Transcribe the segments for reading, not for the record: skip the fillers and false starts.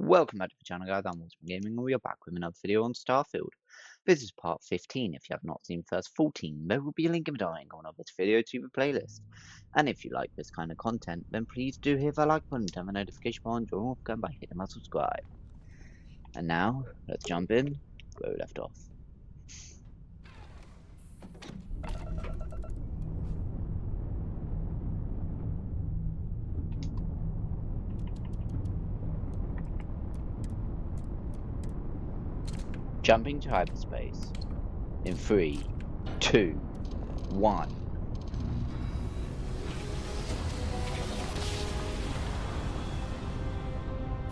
Welcome back to the channel, guys. I'm WolfsbaneGaming, and we are back with another video on Starfield. This is part 15. If you have not seen the first 14, there will be a link in the description of this video to the playlist. And if you like this kind of content, then please do hit that like button, turn the notification bell on, join WolfbaneGame by hitting that subscribe. And now, let's jump in where we left off. Jumping to hyperspace in 3, 2, 1.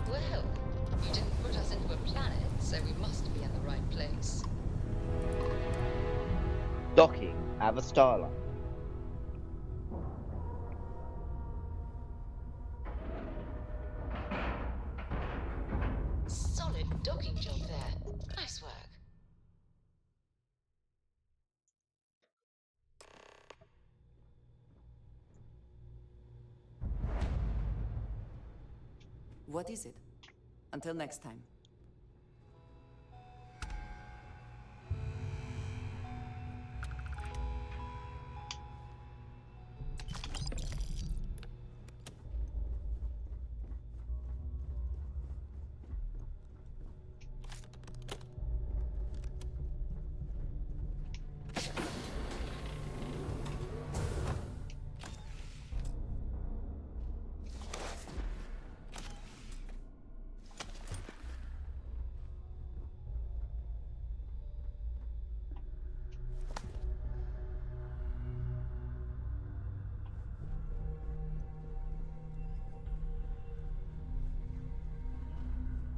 Well, you didn't put us into a planet, so we must be in the right place. Docking at the Starlight. Solid docking job there. Nice work. What is it? Until next time.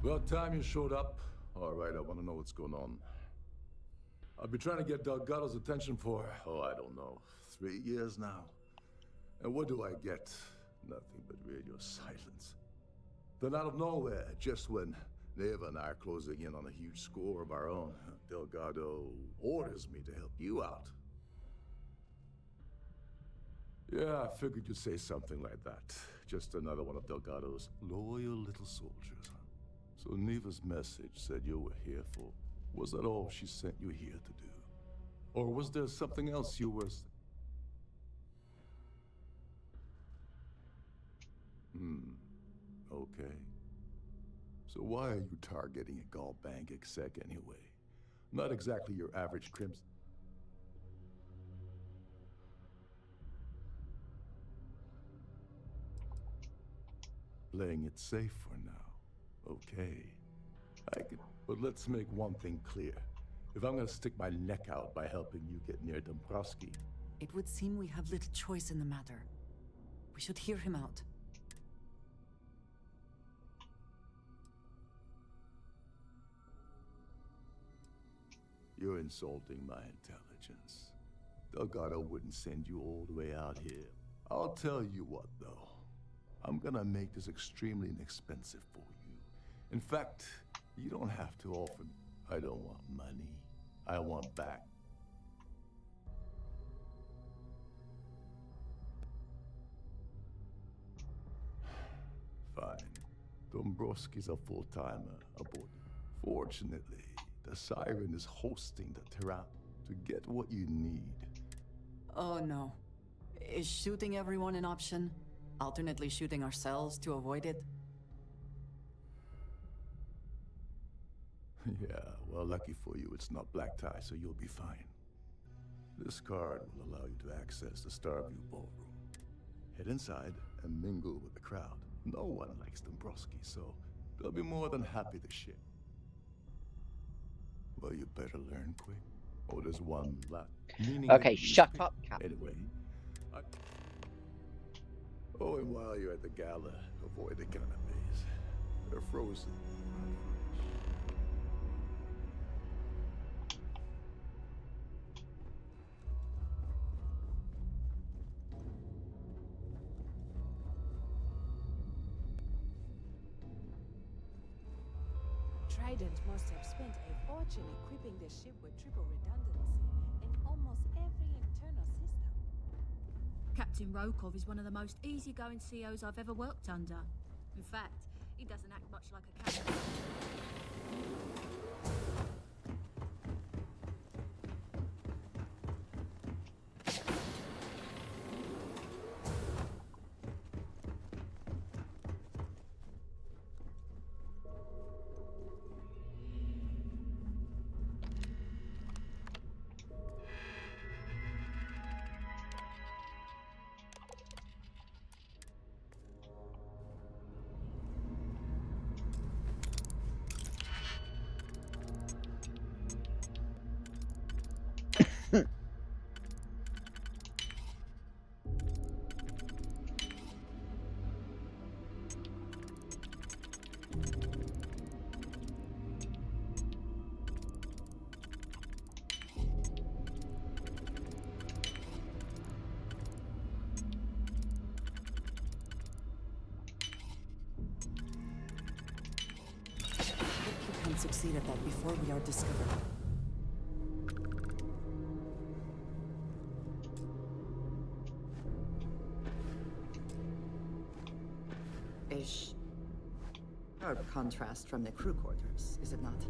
About time you showed up. All right, I want to know what's going on. I've been trying to get Delgado's attention for, I don't know, 3 years now. And what do I get? Nothing but radio silence. Then out of nowhere, just when Neva and I are closing in on a huge score of our own, Delgado orders me to help you out. Yeah, I figured you'd say something like that. Just another one of Delgado's loyal little soldiers, huh? So Neva's message said you were here for. Was that all she sent you here to do? Or was there something else you were... Okay. So why are you targeting a Gallbang exec anyway? Not exactly your average crimson... Playing it safe for now. Okay. I could... But let's make one thing clear. If I'm gonna stick my neck out by helping you get near Dombrowski... It would seem we have little choice in the matter. We should hear him out. You're insulting my intelligence. Delgado wouldn't send you all the way out here. I'll tell you what, though. I'm gonna make this extremely inexpensive for you. In fact, you don't have to offer me. I don't want money. I want back. Fine. Dombrowski's a full-timer aboard. Fortunately, the Siren is hosting the Terran to get what you need. Oh no. Is shooting everyone an option? Alternately shooting ourselves to avoid it? Yeah, well, lucky for you, it's not black tie, so you'll be fine. This card will allow you to access the Starfield ballroom. Head inside and mingle with the crowd. No one likes Dombrowski, so they'll be more than happy to share. Well, you better learn quick. Oh, there's one last. Okay, shut up, Captain. Anyway. Oh, and while you're at the gala, avoid the canapes. They're frozen. Trident must have spent a fortune equipping the ship with triple redundancy in almost every internal system. Captain Rokov is one of the most easygoing COs I've ever worked under. In fact, He doesn't act much like a cat. Can succeed at that before we are discovered. A sharp contrast from the crew quarters, is it not?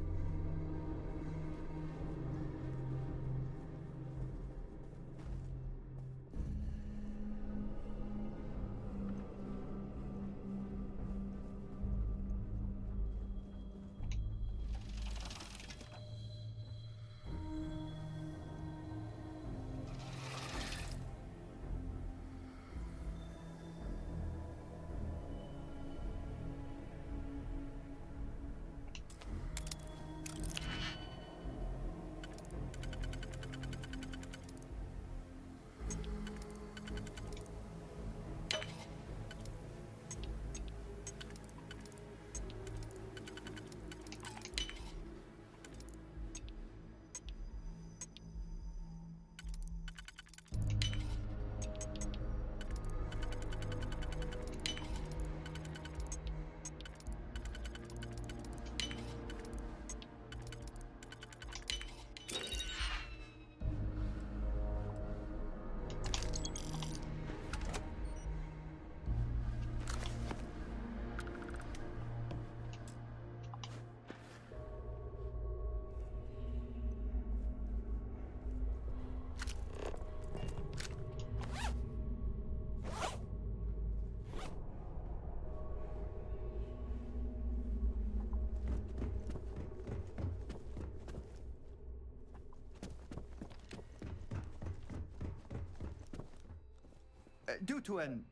Due to an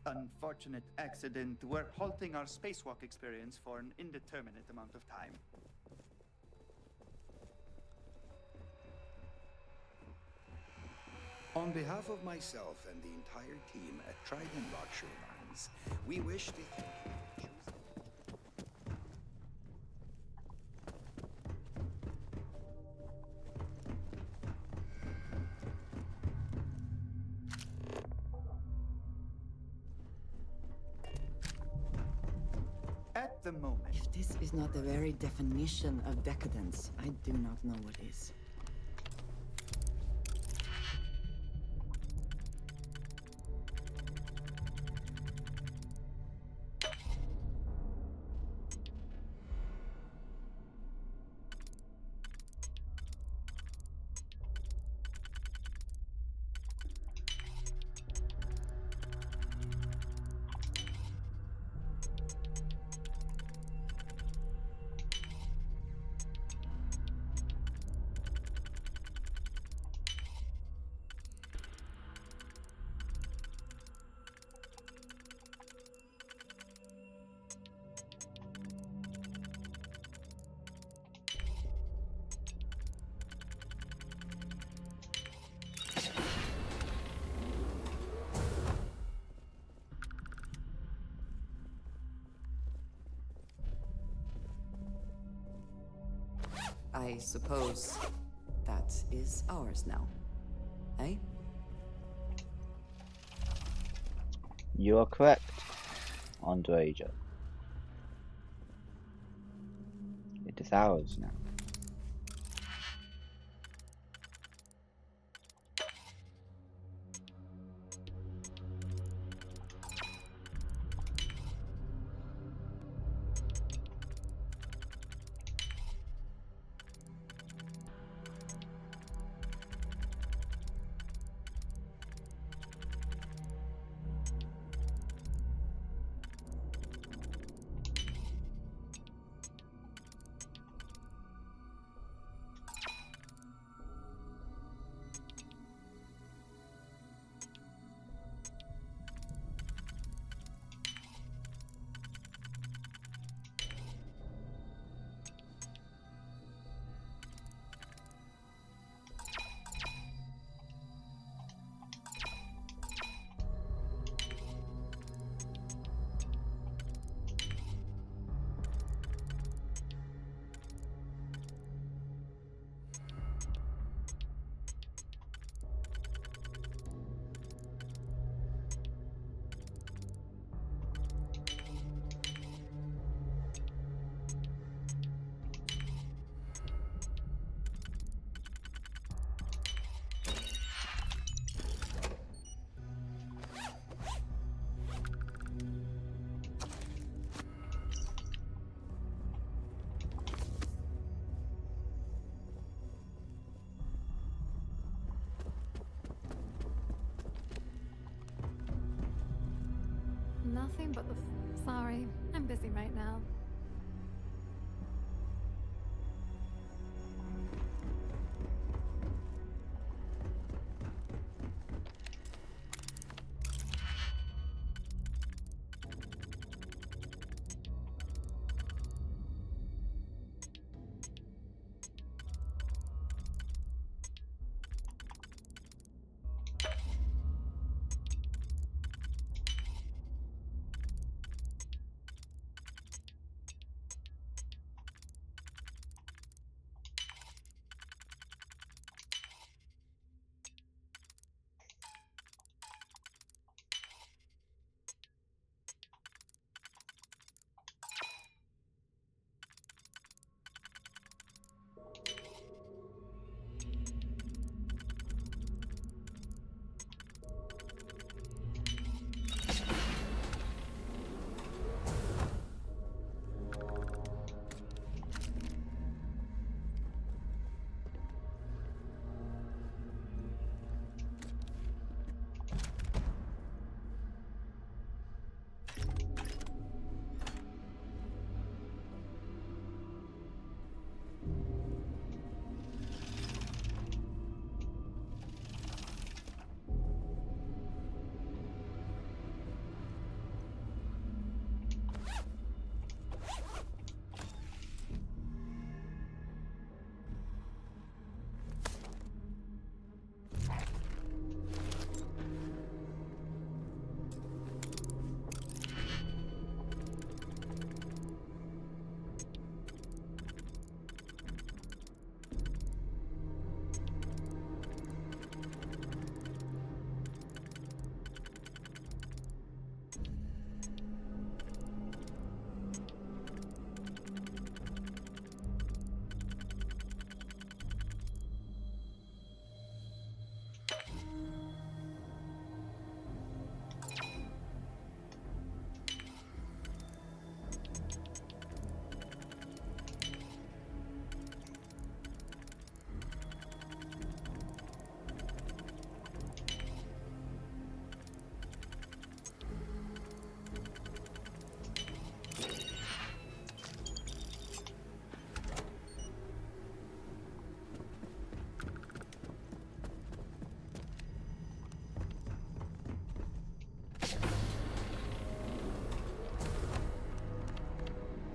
unfortunate accident, we're halting our spacewalk experience for an indeterminate amount of time. On behalf of myself and the entire team at Trident Luxury Lines, we wish to thank you for choosing... At the moment, If this is not the very definition of decadence, I do not know what is. I suppose that is ours now. Eh? You are correct, Andreja. It is ours now. Nothing but the. Sorry, I'm busy right now.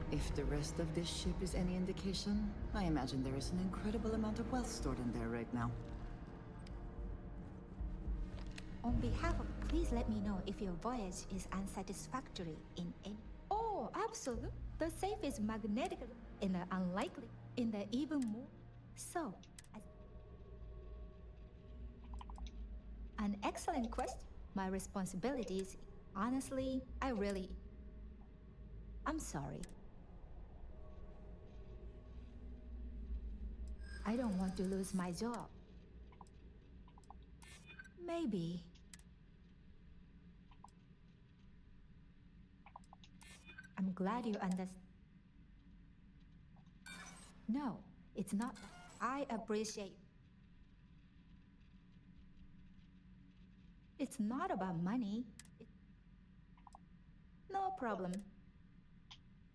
If the rest of this ship is any indication, I imagine there is an incredible amount of wealth stored in there right now. On behalf of, please let me know if your voyage is unsatisfactory in any. Oh, absolutely. The safe is magnetic in the unlikely, in the even more. So, an excellent question. My responsibilities, honestly, I'm sorry. I don't want to lose my job. Maybe. I'm glad you understand. No, it's not. I appreciate. It's not about money. No problem.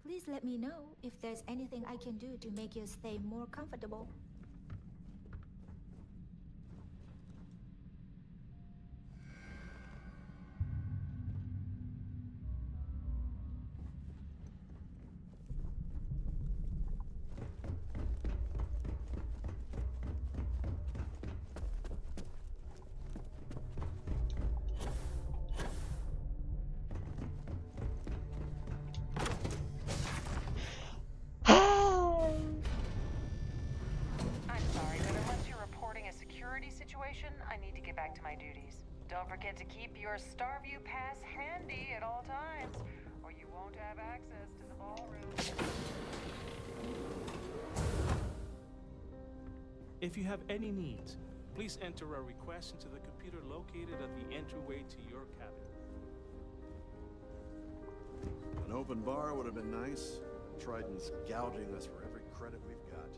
Please let me know if there's anything I can do to make your stay more comfortable. I need to get back to my duties. Don't forget to keep your Starview pass handy at all times, or you won't have access to the ballroom. If you have any needs, please enter a request into the computer located at the entryway to your cabin. An open bar would have been nice. Trident's gouging us for every credit we've got.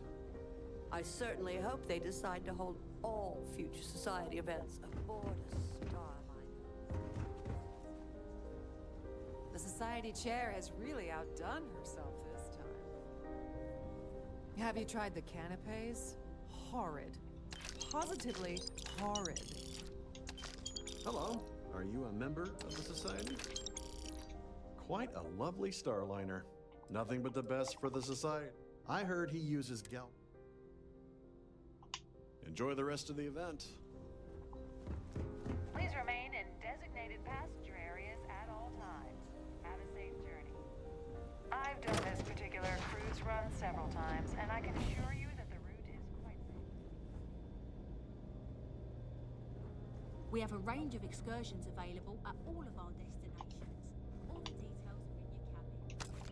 I certainly hope they decide to hold all future society events aboard a Starline. The society chair has really outdone herself this time. Have you tried the canapes? Horrid. Positively horrid. Hello. Are you a member of the society? Quite a lovely starliner. Nothing but the best for the society. I heard he uses gal. Enjoy the rest of the event. Please remain in designated passenger areas at all times. Have a safe journey. I've done this particular cruise run several times, and I can assure you that the route is quite safe. We have a range of excursions available at all of our destinations. All the details are in your cabin.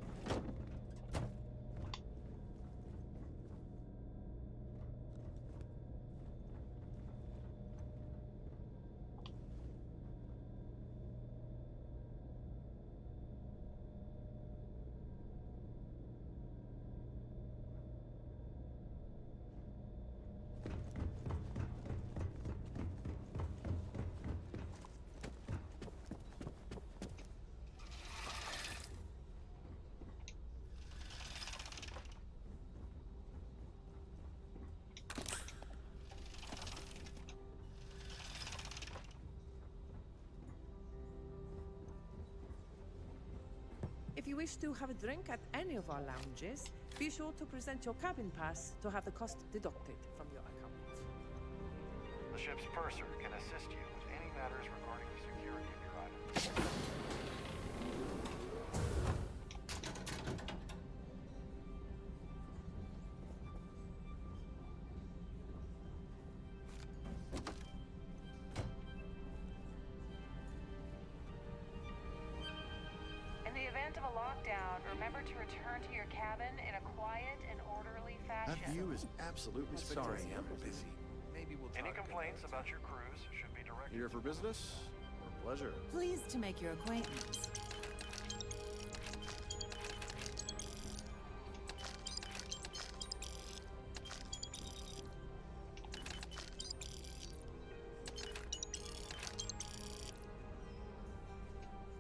If you wish to have a drink at any of our lounges, be sure to present your cabin pass to have the cost deducted from your account. The ship's purser can assist you with any matters regarding the security of your items. In the event of a lockdown, remember to return to your cabin in a quiet and orderly fashion. That view is absolutely spectacular. Sorry, I'm busy. Maybe we'll Any talk complaints later. about your cruise should be directed. Here for business or pleasure? Pleased to make your acquaintance.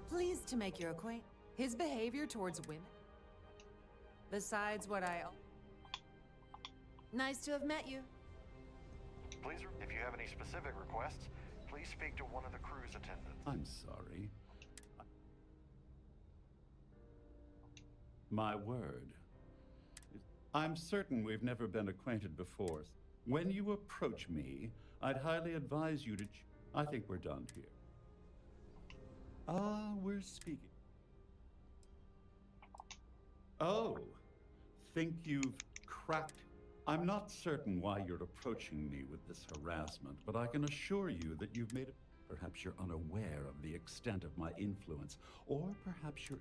Pleased to make your acquaintance. His behavior towards women? Besides what I... Nice to have met you. Please, if you have any specific requests, please speak to one of the cruise attendants. I'm sorry. My word. I'm certain we've never been acquainted before. When you approach me, I'd highly advise you to... I think we're done here. We're speaking. Oh, think you've cracked... I'm not certain why you're approaching me with this harassment, but I can assure you that you've made it... Perhaps you're unaware of the extent of my influence, or perhaps you're...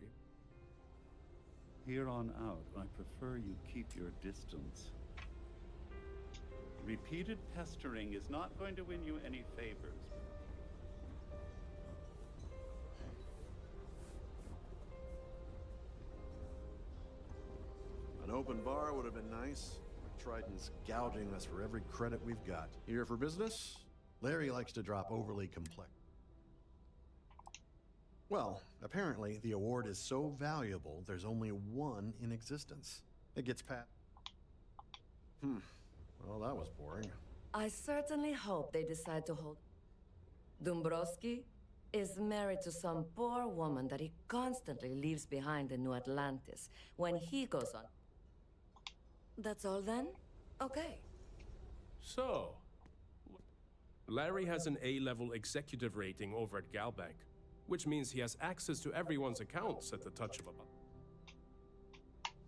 Here on out, I prefer you keep your distance. Repeated pestering is not going to win you any favors. An open bar would have been nice. Triton's gouging us for every credit we've got. Here for business? Larry likes to drop overly complex. Well, apparently the award is so valuable, there's only one in existence. It gets pat. Well, that was boring. I certainly hope they decide to hold. Dombrowski is married to some poor woman that he constantly leaves behind in New Atlantis when he goes on. That's all then? Okay. So, Larry has an A-level executive rating over at Galbank, which means he has access to everyone's accounts at the touch of a button.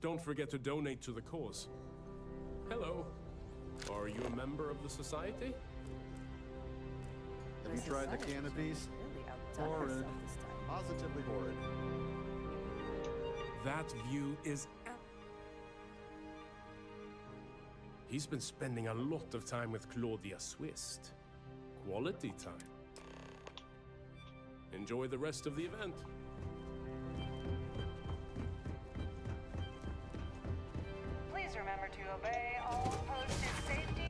Don't forget to donate to the cause. Hello. Are you a member of the society? Have you tried the canopies? Horrid. Positively horrid. That view is... He's been spending a lot of time with Claudia Swist. Quality time. Enjoy the rest of the event. Please remember to obey all posted safety.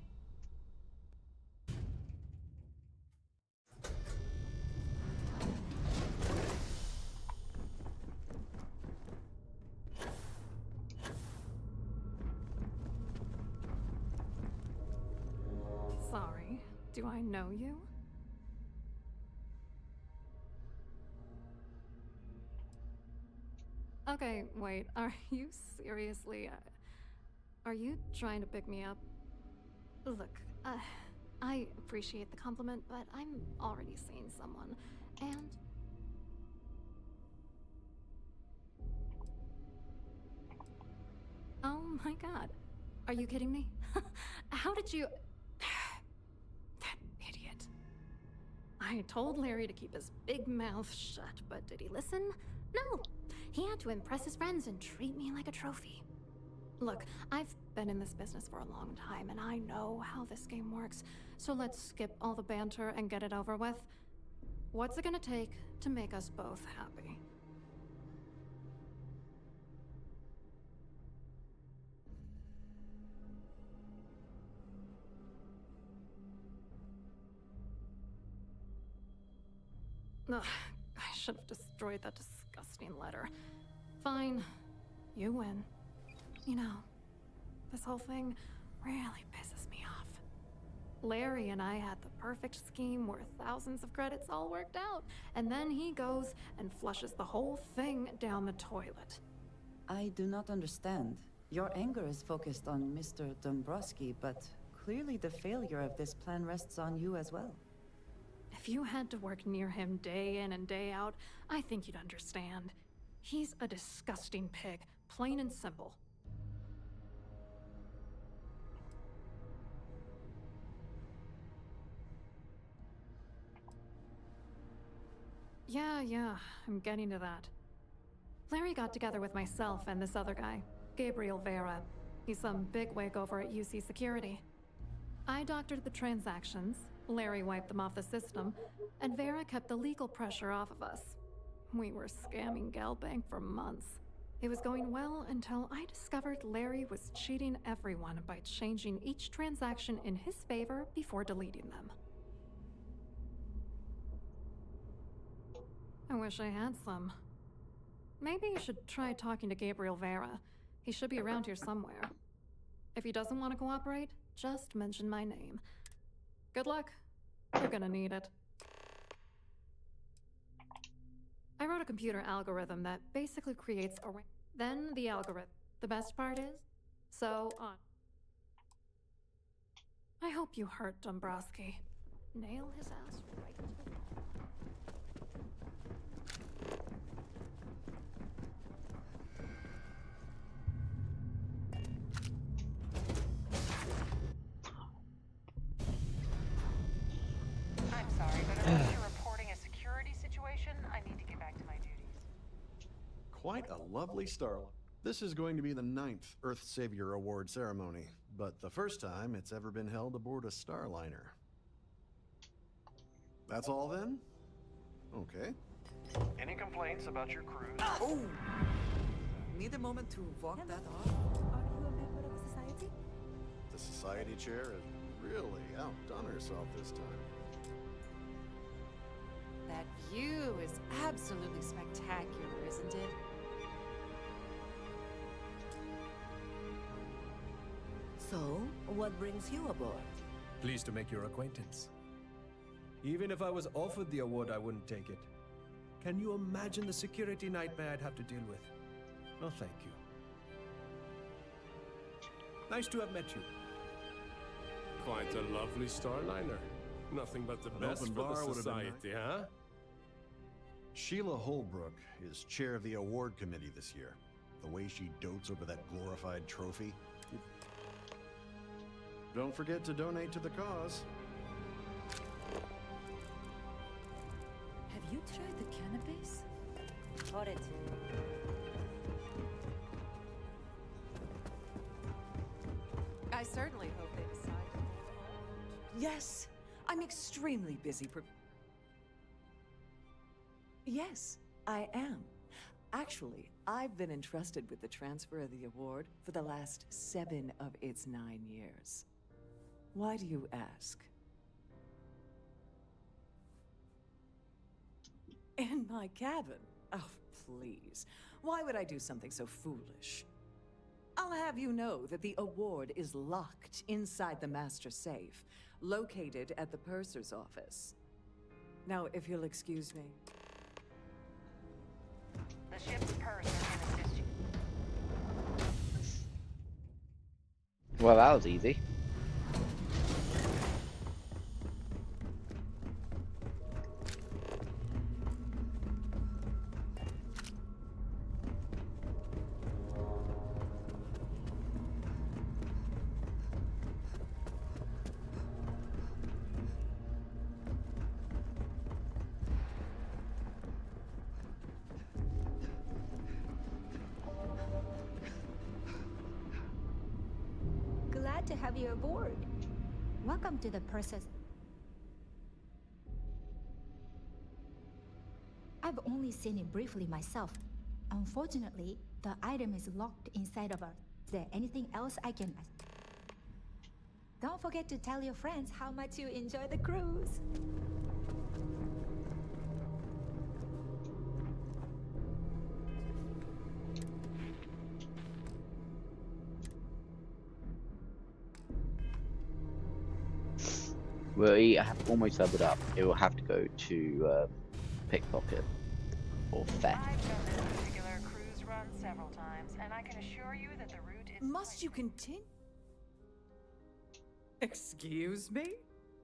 Do I know you? Okay, wait, are you seriously... are you trying to pick me up? Look, I appreciate the compliment, but I'm already seeing someone, and... Oh my god. Are you kidding me? How did you... That idiot. I told Larry to keep his big mouth shut, but did he listen? No! He had to impress his friends and treat me like a trophy. Look, I've been in this business for a long time, and I know how this game works, so let's skip all the banter and get it over with. What's it gonna take to make us both happy? Ugh, I should have destroyed that disgusting letter. Fine, you win. You know, this whole thing really pisses me off. Larry and I had the perfect scheme where thousands of credits all worked out, and then he goes and flushes the whole thing down the toilet. I do not understand. Your anger is focused on Mr. Dombrowski, but clearly the failure of this plan rests on you as well. If you had to work near him day in and day out, I think you'd understand. He's a disgusting pig, plain and simple. Yeah, I'm getting to that. Larry got together with myself and this other guy, Gabriel Vera. He's some bigwig over at UC Security. I doctored the transactions, Larry wiped them off the system, and Vera kept the legal pressure off of us. We were scamming Galbank for months. It was going well until I discovered Larry was cheating everyone by changing each transaction in his favor before deleting them. I wish I had some. Maybe you should try talking to Gabriel Vera. He should be around here somewhere. If he doesn't want to cooperate, just mention my name. Good luck. You're gonna need it. I wrote a computer algorithm that basically creates a ring. Then the algorithm. The best part is, so on. I hope you hurt Dombrowski. Nail his ass right into the wall. I'm sorry, but unless you're reporting a security situation, I need to get back to my duties. Quite a lovely starlight. This is going to be the 9th Earth Savior Award ceremony, but the first time it's ever been held aboard a Starliner. That's all then? Okay. Any complaints about your cruise? Oh! Need a moment to walk that off? Are you a member of society? The society chair has really outdone herself this time. That view is absolutely spectacular, isn't it? So, what brings you aboard? Pleased to make your acquaintance. Even if I was offered the award, I wouldn't take it. Can you imagine the security nightmare I'd have to deal with? No, thank you. Nice to have met you. Quite a lovely Starliner. Nothing but the best open for bar the would have been society, huh? Sheila Holbrook is chair of the award committee this year. The way she dotes over that glorified trophy. Don't forget to donate to the cause. Have you tried the cannabis? Horrid. I certainly hope they decide to hold Yes, I'm extremely busy. Yes, I am. Actually, I've been entrusted with the transfer of the award for the last 7 of its 9 years. Why do you ask? In my cabin? Oh, please. Why would I do something so foolish? I'll have you know that the award is locked inside the master safe, located at the purser's office. Now, if you'll excuse me. The ship's purser can assist you. Well, that was easy. Glad to have you aboard. Welcome to the purser's. I've only seen it briefly myself. Unfortunately, the item is locked inside of us. Is there anything else I can... Don't forget to tell your friends how much you enjoy the cruise. We have almost leveled up. It will have to go to pickpocket or theft. I've done this particular cruise run several times, and I can assure you that the route is... Must you continue? Excuse me?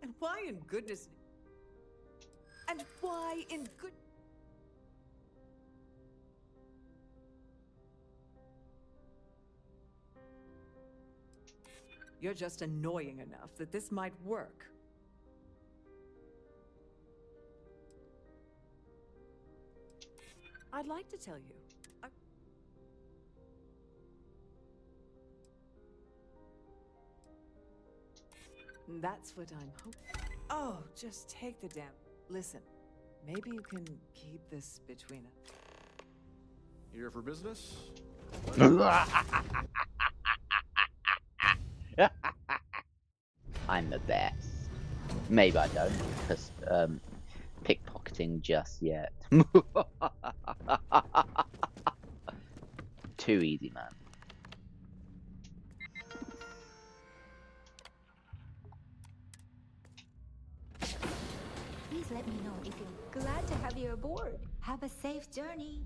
And why in goodness... And why in good... You're just annoying enough that this might work. I'd like to tell you. That's what I'm hoping. Oh, just take the damn... Listen, maybe you can keep this between us. Here for business? I'm the best. Maybe I don't, because pickpocketing just yet. Too easy, man. Please let me know if you're glad to have you aboard. Have a safe journey.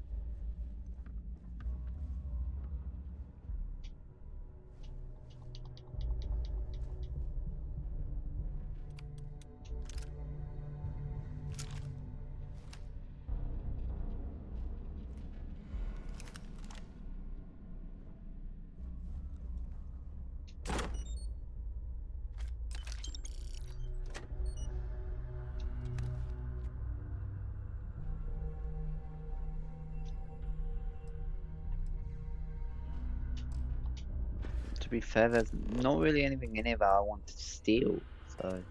To be fair, there's not really anything in it that I want to steal, so...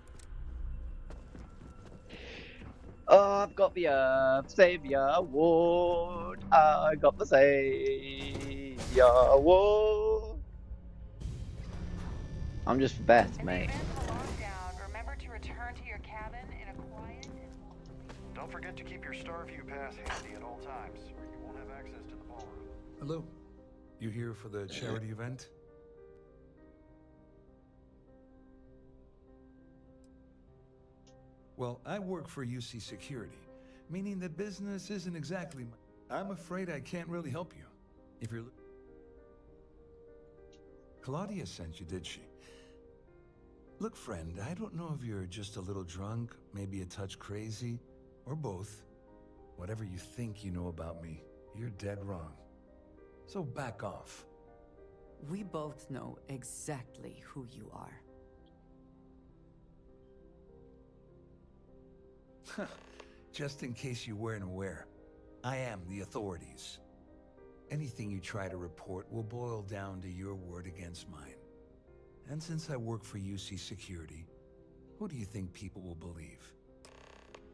Oh, I've got the Savior Award! I got the Savior Award! I'm just the best, mate. Remember to return to your cabin in a quiet and... Don't forget to keep your Starview pass handy at all times, or you won't have access to the ballroom. Hello. You here for the charity event? Well, I work for UC Security, meaning that business isn't exactly my... I'm afraid I can't really help you. If you're... Claudia sent you, did she? Look, friend, I don't know if you're just a little drunk, maybe a touch crazy, or both. Whatever you think you know about me, you're dead wrong. So back off. We both know exactly who you are. Just in case you weren't aware, I am the authorities. Anything you try to report will boil down to your word against mine. And since I work for UC Security, who do you think people will believe?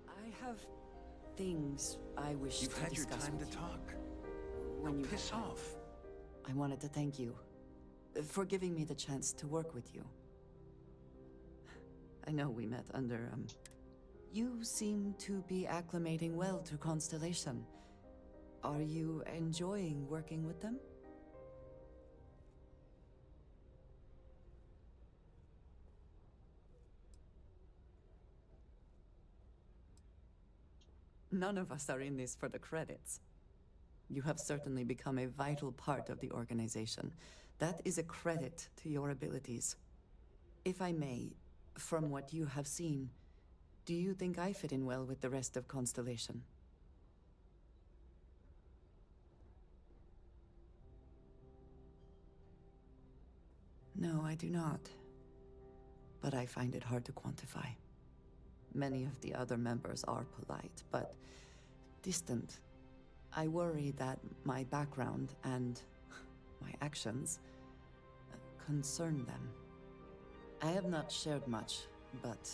I have things I wish You've to had your discuss time with to you. talk. When you Piss have time. off. I wanted to thank you for giving me the chance to work with you. I know we met under, You seem to be acclimating well to Constellation. Are you enjoying working with them? None of us are in this for the credits. You have certainly become a vital part of the organization. That is a credit to your abilities. If I may, from what you have seen, do you think I fit in well with the rest of Constellation? No, I do not. But I find it hard to quantify. Many of the other members are polite, but distant. I worry that my background and my actions concern them. I have not shared much, but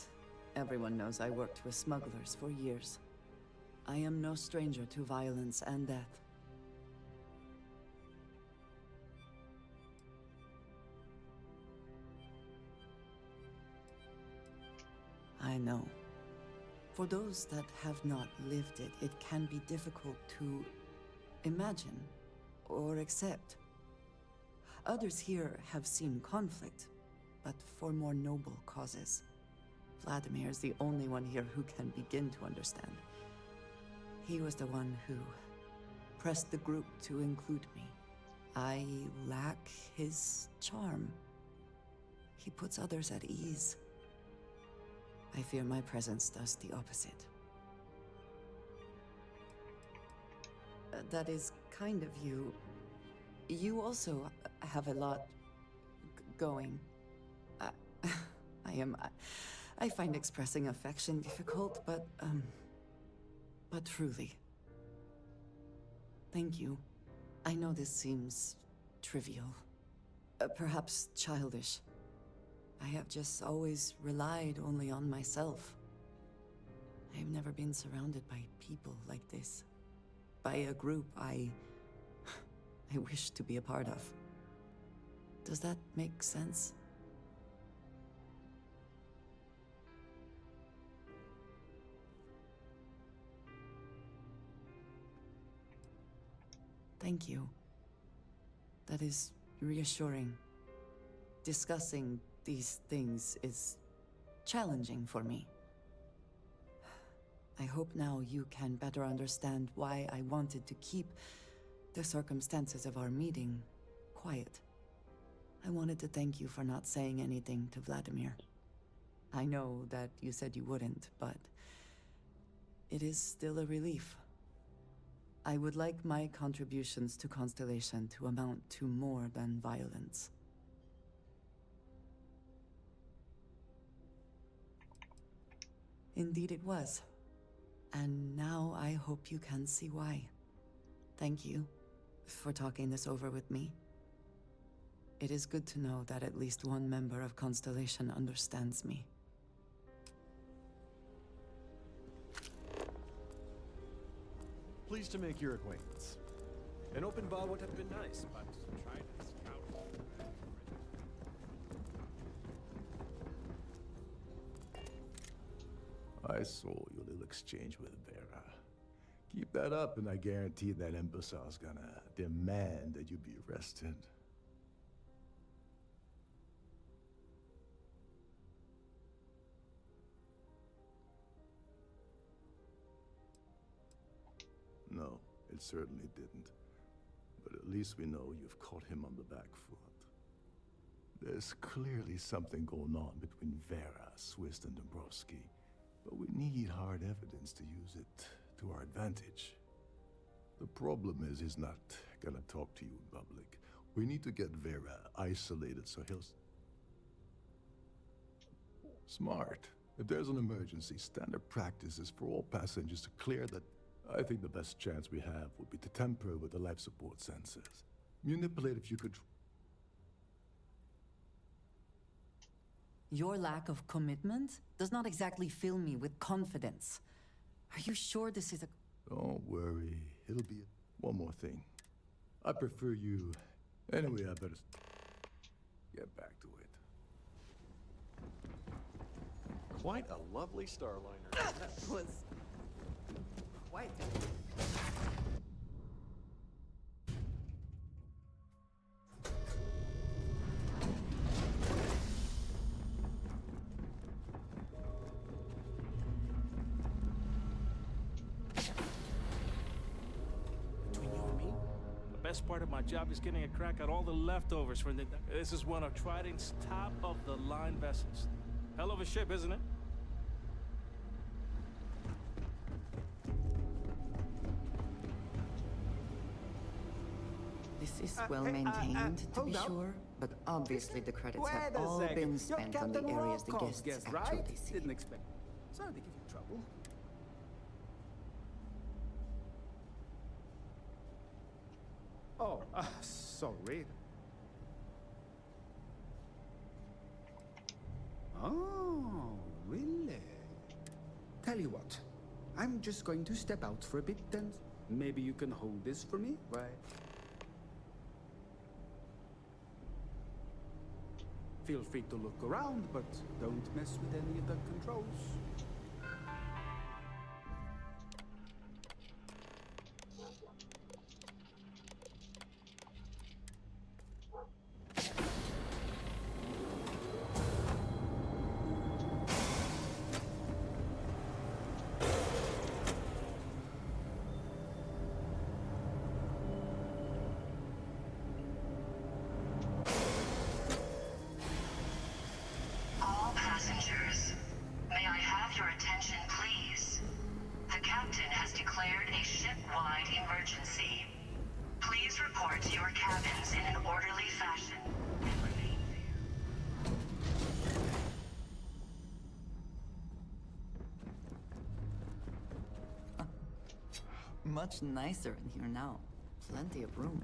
everyone knows I worked with smugglers for years. I am no stranger to violence and death. I know. For those that have not lived it, it can be difficult to imagine or accept. Others here have seen conflict, but for more noble causes. Vladimir is the only one here who can begin to understand. He was the one who pressed the group to include me. I lack his charm. He puts others at ease. I fear my presence does the opposite. That is kind of you. You also have a lot going. I find expressing affection difficult, but truly. Thank you. I know this seems trivial, perhaps childish. I have just always relied only on myself. I have never been surrounded by people like this. By a group I wish to be a part of. Does that make sense? Thank you. That is reassuring. Discussing these things is challenging for me. I hope now you can better understand why I wanted to keep the circumstances of our meeting quiet. I wanted to thank you for not saying anything to Vladimir. I know that you said you wouldn't, but it is still a relief. I would like my contributions to Constellation to amount to more than violence. Indeed it was. And now I hope you can see why. Thank you for talking this over with me. It is good to know that at least one member of Constellation understands me. Pleased to make your acquaintance. An open bar would have been nice, but try to scout. I saw your little exchange with Vera. Keep that up, and I guarantee that imbecile's gonna demand that you be arrested. No, it certainly didn't. But at least we know you've caught him on the back foot. There's clearly something going on between Vera, Swiss, and Dombrowski. But we need hard evidence to use it to our advantage. The problem is he's not gonna talk to you in public. We need to get Vera isolated so he'll... Smart. If there's an emergency, standard practice is for all passengers to clear that. I think the best chance we have would be to tamper with the life support sensors. Manipulate if you could... Your lack of commitment does not exactly fill me with confidence. Are you sure this is a... Don't worry. It'll be... One more thing. I prefer you... Anyway, I better... get back to it. Quite a lovely Starliner. That was... quite... best part of my job is getting a crack at all the leftovers from the... This is one of Trident's top-of-the-line vessels. Hell of a ship, isn't it? This is well maintained, to be sure, but obviously the credits have all been spent on the areas the guests actually see. Didn't expect. Sorry to give you trouble. Oh, sorry. Oh, really? Tell you what, I'm just going to step out for a bit and maybe you can hold this for me, right? Feel free to look around, but don't mess with any of the controls. Much nicer in here now. Plenty of room.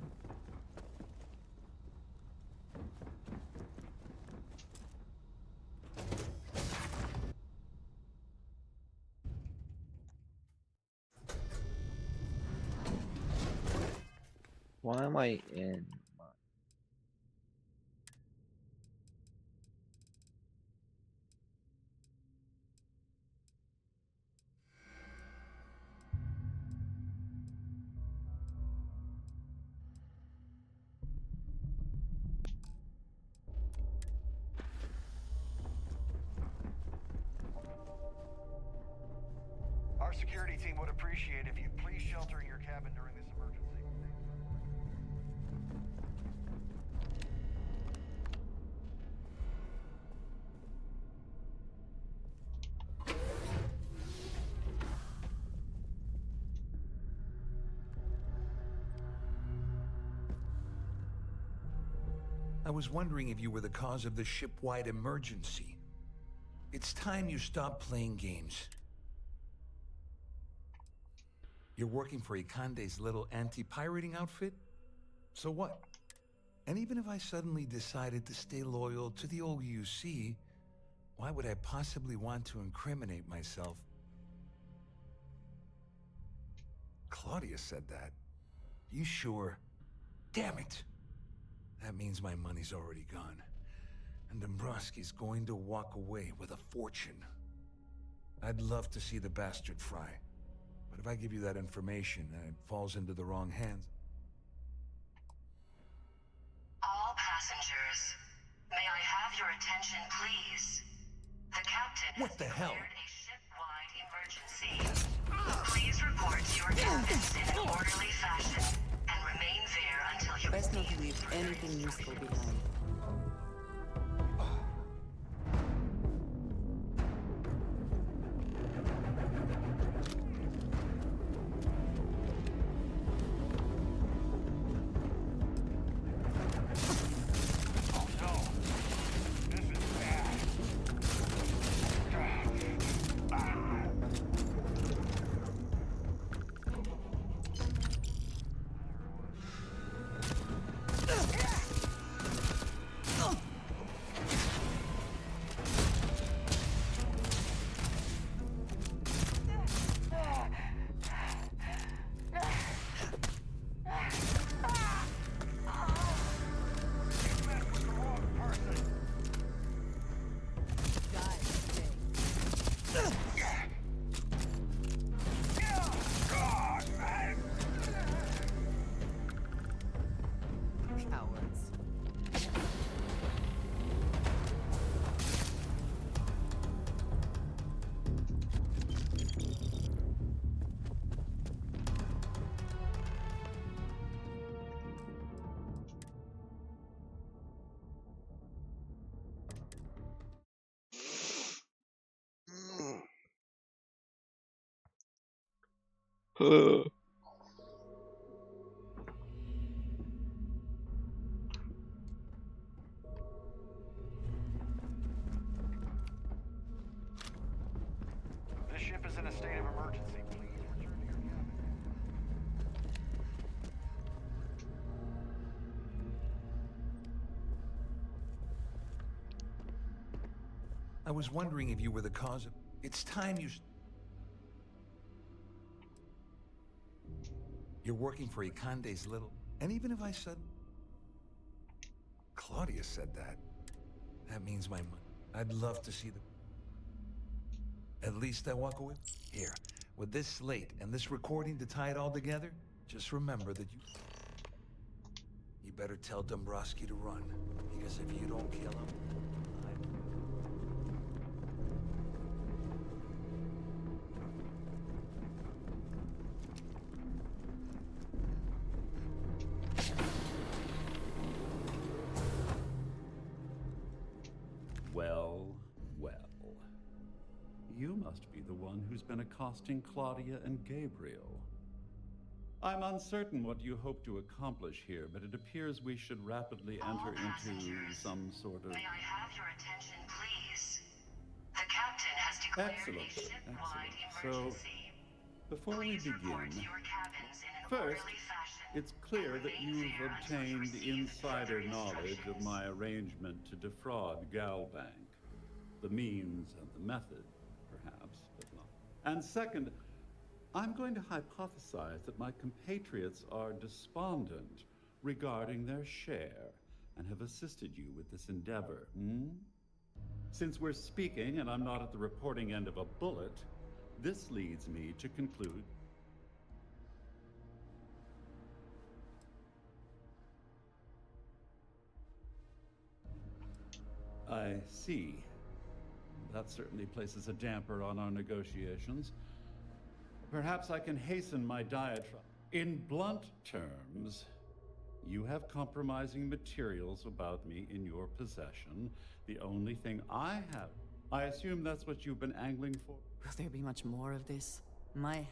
Why am I in? Our security team would appreciate if you'd please shelter in your cabin during this emergency. I was wondering if you were the cause of the ship-wide emergency. It's time you stop playing games. You're working for Ikande's little anti-pirating outfit? So what? And even if I suddenly decided to stay loyal to the old UC, why would I possibly want to incriminate myself? Claudia said that. You sure? Damn it! That means my money's already gone. And Dombrowski's going to walk away with a fortune. I'd love to see the bastard fry. But if I give you that information and it falls into the wrong hands... All passengers, may I have your attention, please? The captain What the hell? declared a ship-wide emergency. Please report to your cabins in an orderly fashion and remain there until you Best not to leave anything useful behind. This ship is in a state of emergency. Please return to your cabin. I was wondering if you were the cause of... It's time you... You're working for Ikande's little... And even if I said... Claudia said that. That means my money. I'd love to see the... At least I walk away... Here, with this slate and this recording to tie it all together, just remember that you... You better tell Dombrowski to run. Because if you don't kill him... Well, well. You must be the one who's been accosting Claudia and Gabriel. I'm uncertain what you hope to accomplish here, but it appears we should rapidly enter into some sort of... May I have your attention, please? The captain has declared Excellent, a ship-wide excellent. So, emergency. before we Please report begin, to your cabins in an first, orderly fashion. it's clear that you've there until you obtained receive insider further knowledge of instructions. my arrangement to defraud Galbank. The means and the method, perhaps, but not. And second, I'm going to hypothesize that my compatriots are despondent regarding their share and have assisted you with this endeavor. Since we're speaking and I'm not at the reporting end of a bullet, this leads me to conclude. I see. That certainly places a damper on our negotiations. Perhaps I can hasten my diatribe. In blunt terms, you have compromising materials about me in your possession. The only thing I have... I assume that's what you've been angling for? Will there be much more of this? My...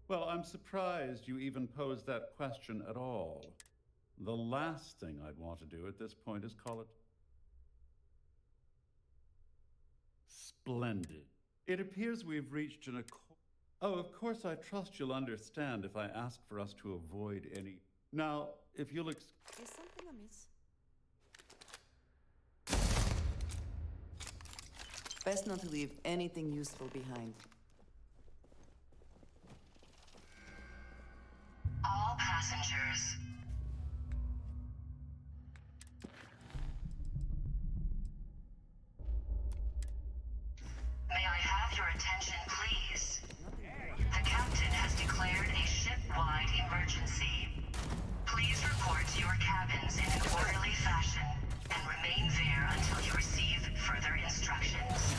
Well, I'm surprised you even posed that question at all. The last thing I'd want to do at this point is call it... Splendid. It appears we've reached an accord. Oh, of course, I trust you'll understand if I ask for us to avoid any... Now, if you'll Is something amiss? Best not to leave anything useful behind. All passengers. May I have your attention, please? The captain has declared a ship-wide emergency. Please report to your cabins in an orderly fashion and remain there until you receive further instructions.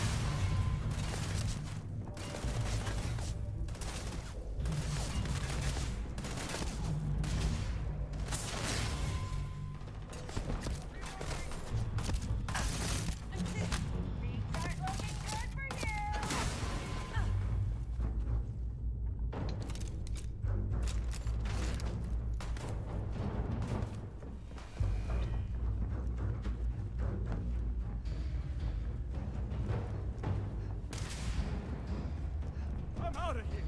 I'm out of here!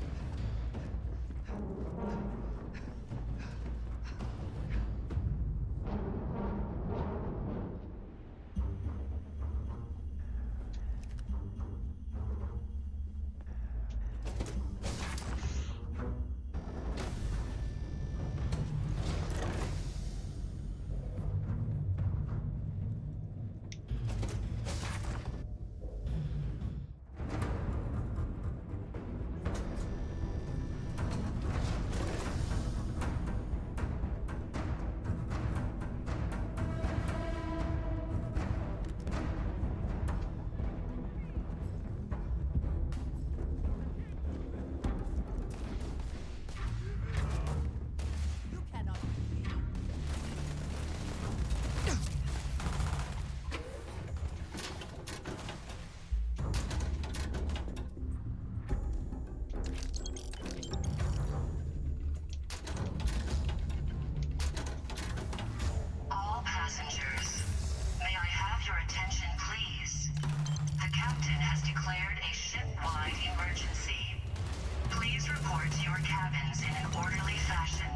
report to your cabins in an orderly fashion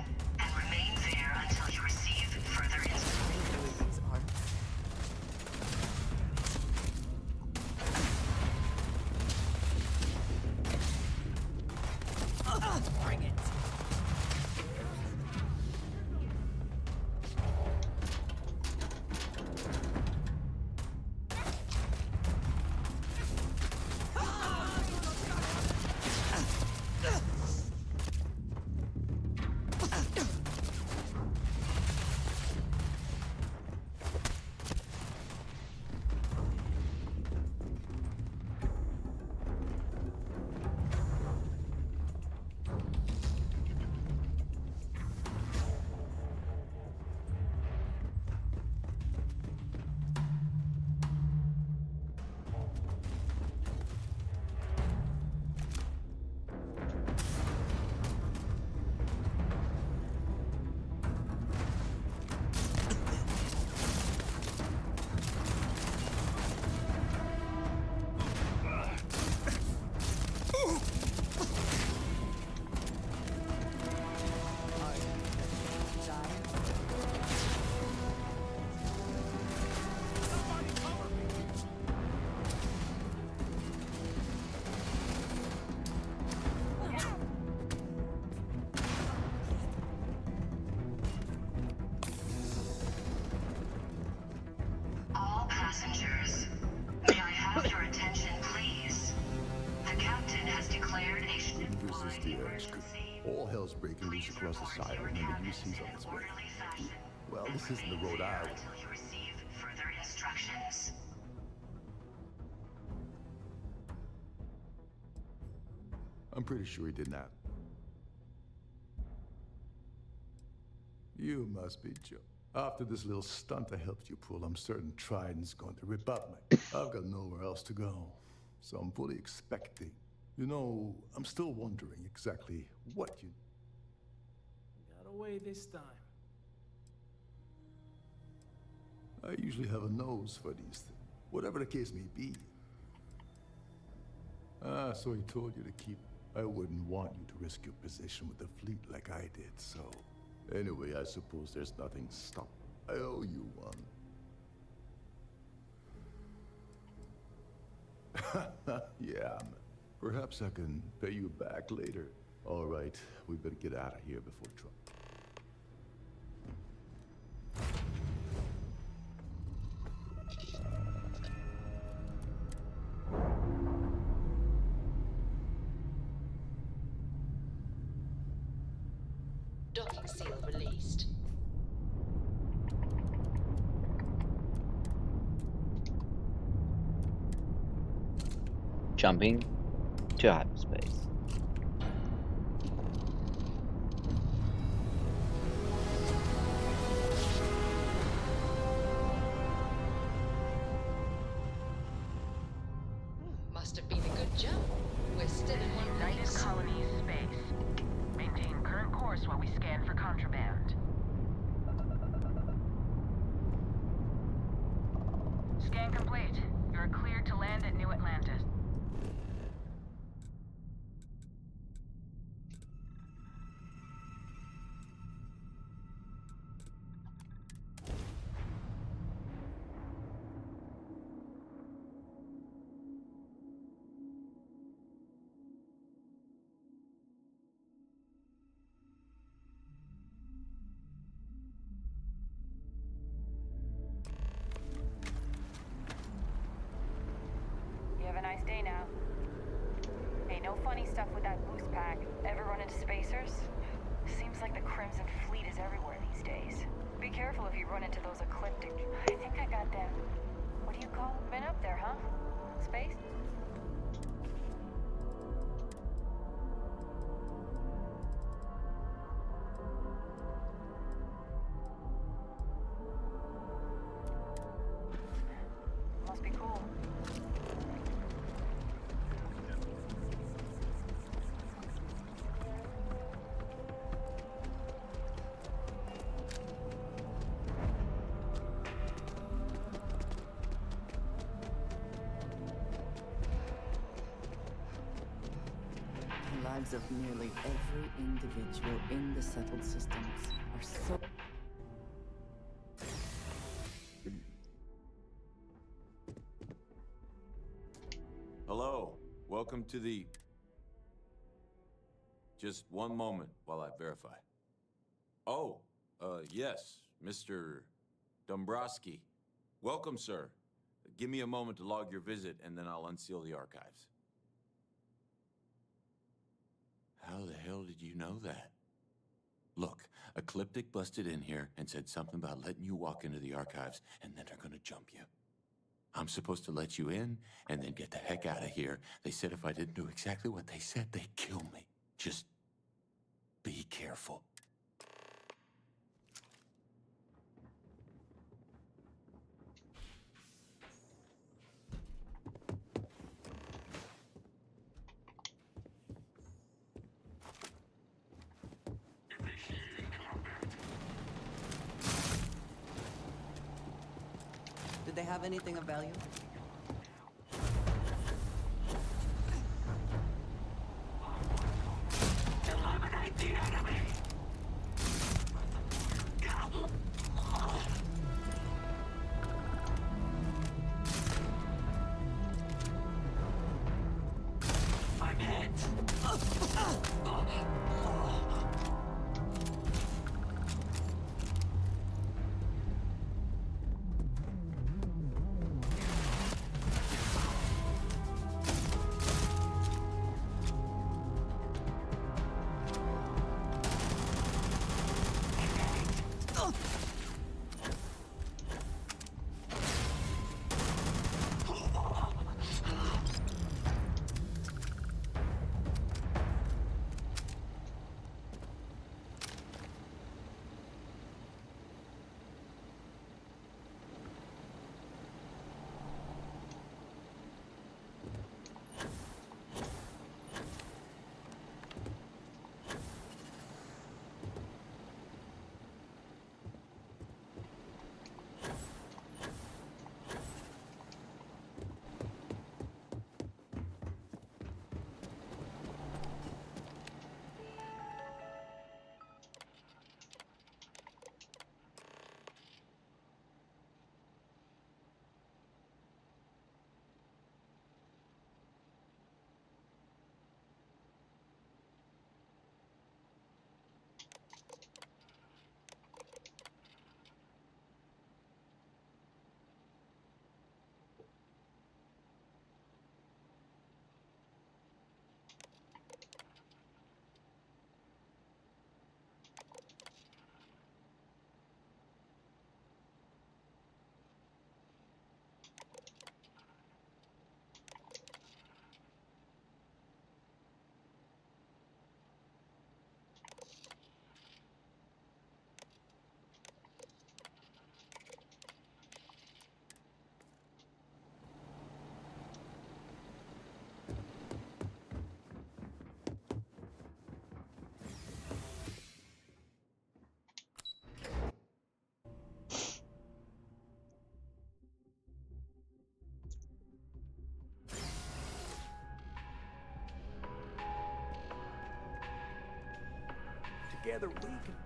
and remain there until you receive further instructions. Bring it. All passengers, may I have your attention, please? The captain has declared a ship-wide emergency. All hell's breaking loose across the siren and the UC's on its way. Well, this isn't the road I... Until you receive further instructions. I'm pretty sure he did not. You must be joking. After this little stunt I helped you pull, I'm certain Trident's going to rip up my... I've got nowhere else to go, so I'm fully expecting. You know, I'm still wondering exactly what you... Got away this time. I usually have a nose for these things, whatever the case may be. Ah, so he told you to keep... I wouldn't want you to risk your position with the fleet like I did, so... Anyway, I suppose there's nothing stopping. I owe you one. Yeah, perhaps I can pay you back later. All right, we better get out of here before trouble. Docking seal released. Jumping to hyperspace. Must have been a good jump. We're still in one United piece. Colonies space. Maintain current course while we scan for contraband. Scan complete. You're cleared to land at New Atlantis. You have a nice day now. Hey, no funny stuff with that boost pack. Ever run into spacers? Seems like the Crimson Fleet is everywhere these days. Be careful if you run into those ecliptic... I think I got them. What do you call them? Been up there, huh? Space? Must be cool. lives of nearly every individual in the settled systems are so... Hello. Welcome to the... Just one moment while I verify. Oh, yes, Mr. Dombrowski. Welcome, sir. Give me a moment to log your visit, and then I'll unseal the archives. How the hell did you know that? Look, Ecliptic busted in here and said something about letting you walk into the archives, and then they're gonna jump you. I'm supposed to let you in, and then get the heck out of here. They said if I didn't do exactly what they said, they'd kill me. Just be careful. Did they have anything of value? Eliminate the enemy. I'm hit.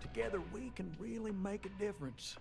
Together we can really make a difference.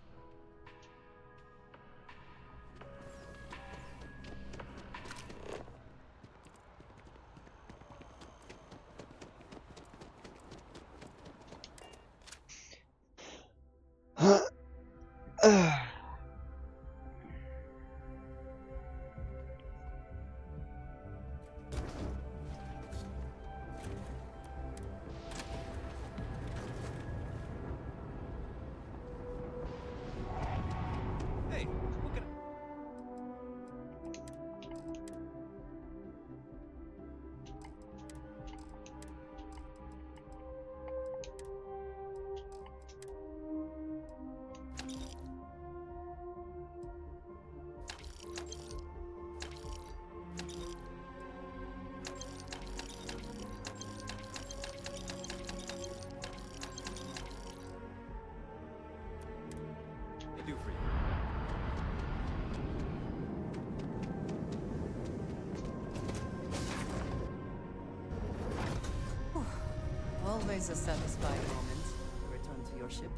Always a satisfying moment. Return to your ship.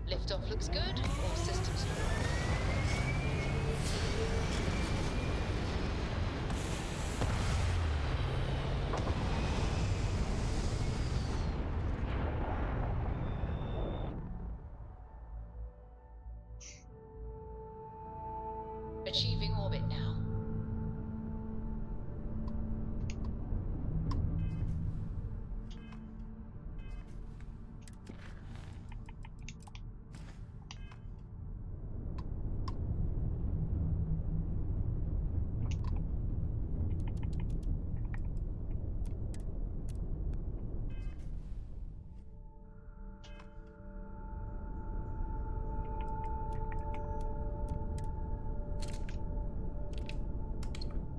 Liftoff looks good. All systems go. Achieving orbit now.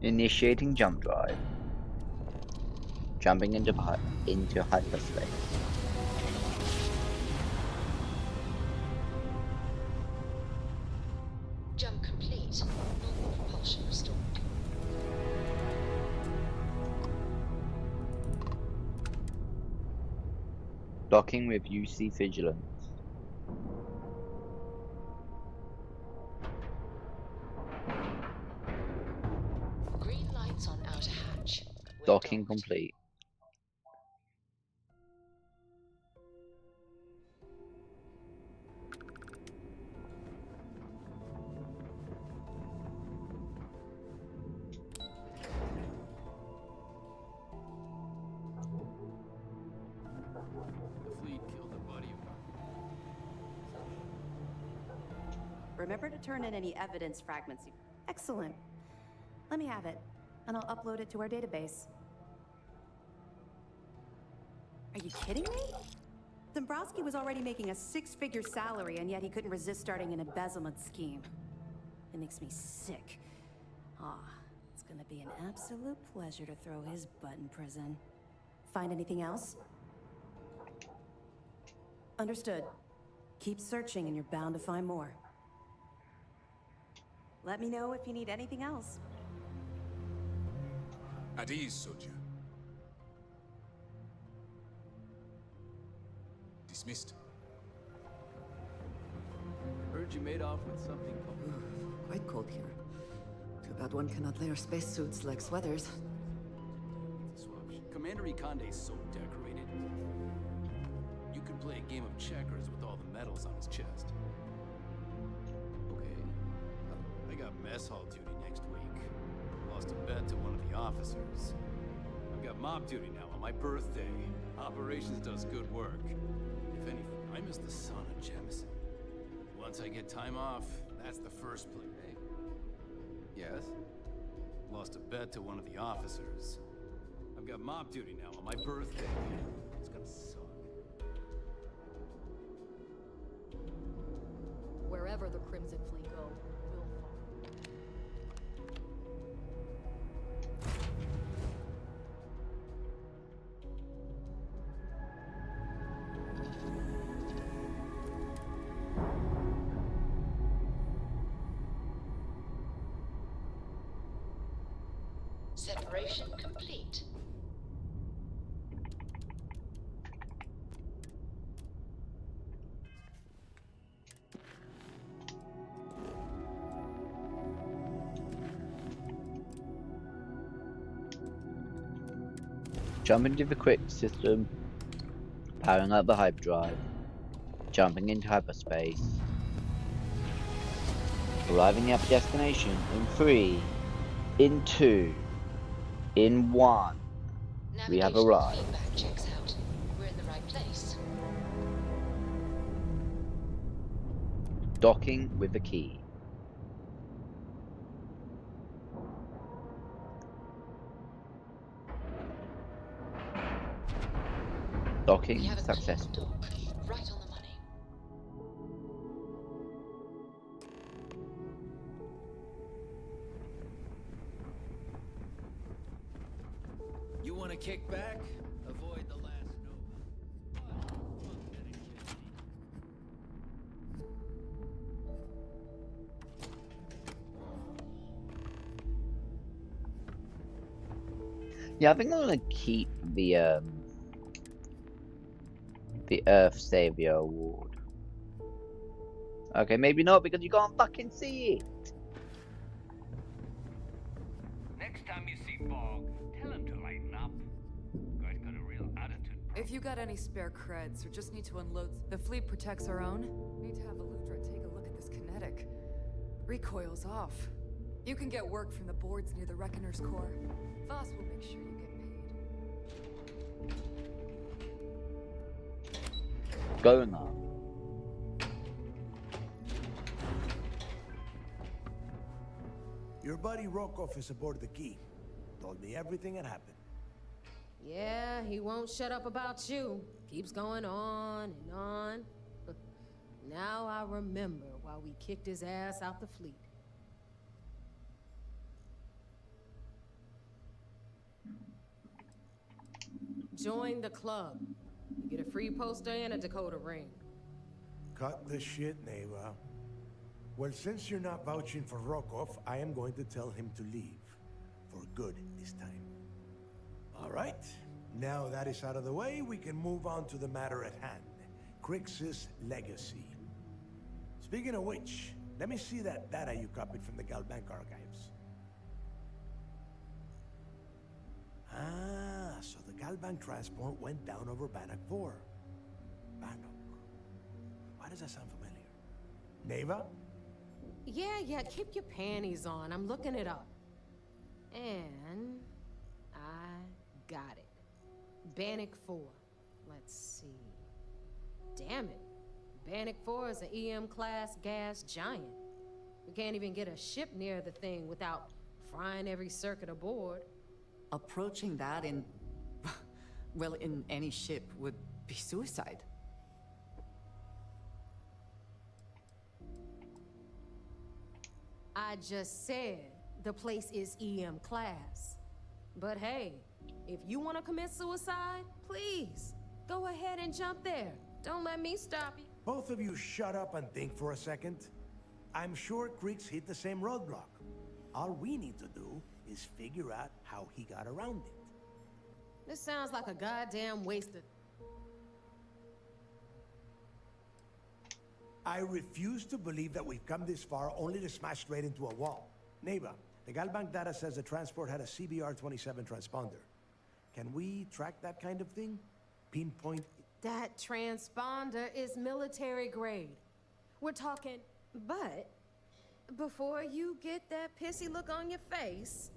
Initiating jump drive. Jumping into hyperspace. Jump complete. Normal propulsion restored. Docking with UC Vigilance. Green lights on outer hatch. Docking complete. Remember to turn in any evidence fragments. Excellent. Let me have it, and I'll upload it to our database. Are you kidding me? Dombrowski was already making a six-figure salary, and yet he couldn't resist starting an embezzlement scheme. It makes me sick. It's gonna be an absolute pleasure to throw his butt in prison. Find anything else? Understood. Keep searching, and you're bound to find more. Let me know if you need anything else. At ease, soldier. Dismissed. Heard you made off with something called... Quite cold here. Too bad one cannot layer spacesuits like sweaters. Commander Ikande's so decorated. You could play a game of checkers with all the medals on his chest. Okay. I got mess hall duty next week. Lost a bet to one of the officers. I've got mob duty now on my birthday. Operations does good work. If anything, I miss the son of Jemison. Once I get time off, that's the first play. Hey. Yes? Lost a bet to one of the officers. I've got mob duty now on my birthday. It's gonna suck. Wherever the Crimson Fleet go, we'll follow. Separation complete. Jumping to the quick system, powering up the hyperdrive, jumping into hyperspace, arriving at the destination in 3, in 2, in 1. We have Navigational arrived. feedback checks out. We're in the right place. Docking with the key. Docking We have a clean successful. dock, right on the money. You want to kick back? Avoid the last Nova. Yeah, I think I'm gonna keep the Earth Savior Award. Okay, maybe not because you can't fucking see it. Next time you see Bog, tell him to lighten up. Guy's got a real attitude. If you got any spare creds or just need to unload, the fleet protects our own. Need to have Eludra take a look at this kinetic. Recoil's off. You can get work from the boards near the Reckoner's core. Voss will make sure you get paid. Going up. Your buddy Rokov is aboard the Key. Told me everything that happened. Yeah, he won't shut up about you. Keeps going on and on. Now I remember why we kicked his ass out the fleet. Join the club. You get a free poster and a Dakota ring. Cut the shit, Neva. Well, since you're not vouching for Rokov, I am going to tell him to leave. For good this time. All right. Now that is out of the way, we can move on to the matter at hand. Crix's legacy. Speaking of which, let me see that data you copied from the Galbank archives. Ah, so the Galbank transport went down over Bannock 4. Bannock. Why does that sound familiar? Neva? Yeah, keep your panties on. I'm looking it up. And I got it. Bannock 4. Let's see. Damn it. Bannock 4 is an EM-class gas giant. We can't even get a ship near the thing without frying every circuit aboard. Approaching that in... well, in any ship would be suicide. I just said the place is EM class. But hey, if you want to commit suicide, please, go ahead and jump there. Don't let me stop you. Both of you shut up and think for a second. I'm sure Creeks hit the same roadblock. All we need to do is figure out how he got around it. This sounds like a goddamn waste of... I refuse to believe that we've come this far only to smash straight into a wall. Neva, the Galbank data says the transport had a CBR-27 transponder. Can we track that kind of thing? Pinpoint... That transponder is military grade. We're talking... But, before you get that pissy look on your face,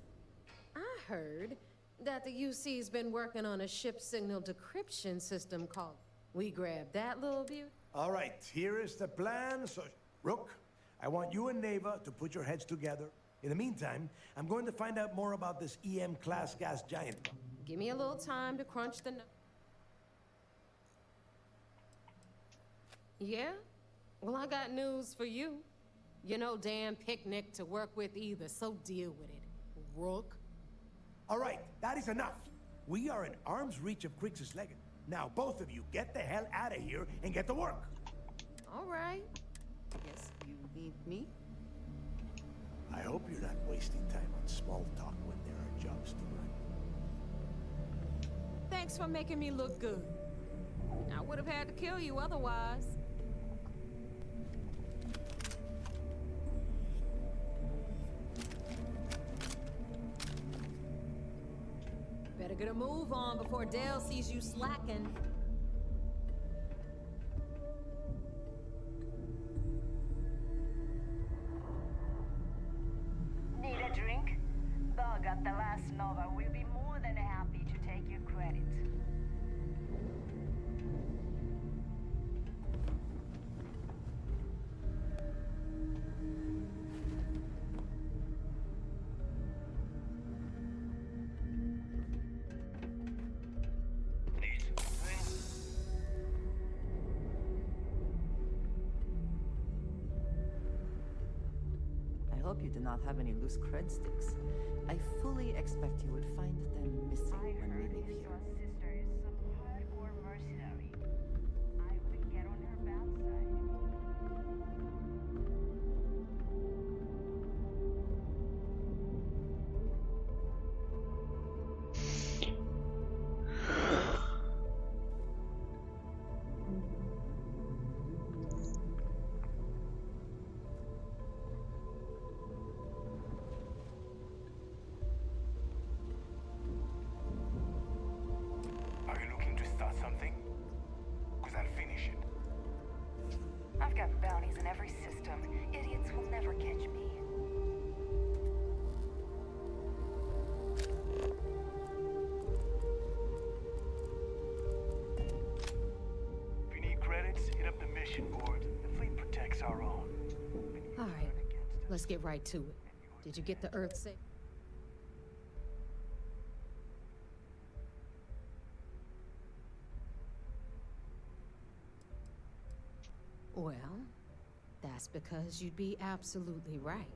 I heard that the UC's been working on a ship signal decryption system called... We grabbed that little beauty. All right, here is the plan. So, Rook, I want you and Neva to put your heads together. In the meantime, I'm going to find out more about this EM-class gas giant. Give me a little time to crunch the... Yeah? Well, I got news for you. You're no damn picnic to work with either, so deal with it, Rook. All right, that is enough. We are in arm's reach of Crix's legacy. Now, both of you, get the hell out of here and get to work. All right. Yes, you need me? I hope you're not wasting time on small talk when there are jobs to run. Thanks for making me look good. I would have had to kill you otherwise. Better get a move on before Dale sees you slacking. Need a drink? Bug at the last Nova will be more than happy to take your credit. I hope you do not have any loose cred sticks. I fully expect you would find them missing when we leave here. Sister is some hardcore mercenary. I will get on her bad side. Are you looking to start something? Because I'll finish it. I've got bounties in every system. Idiots will never catch me. If you need credits, hit up the mission board. The fleet protects our own. All right, let's get right to it. Did you get the Earth safe? Well, that's because you'd be absolutely right.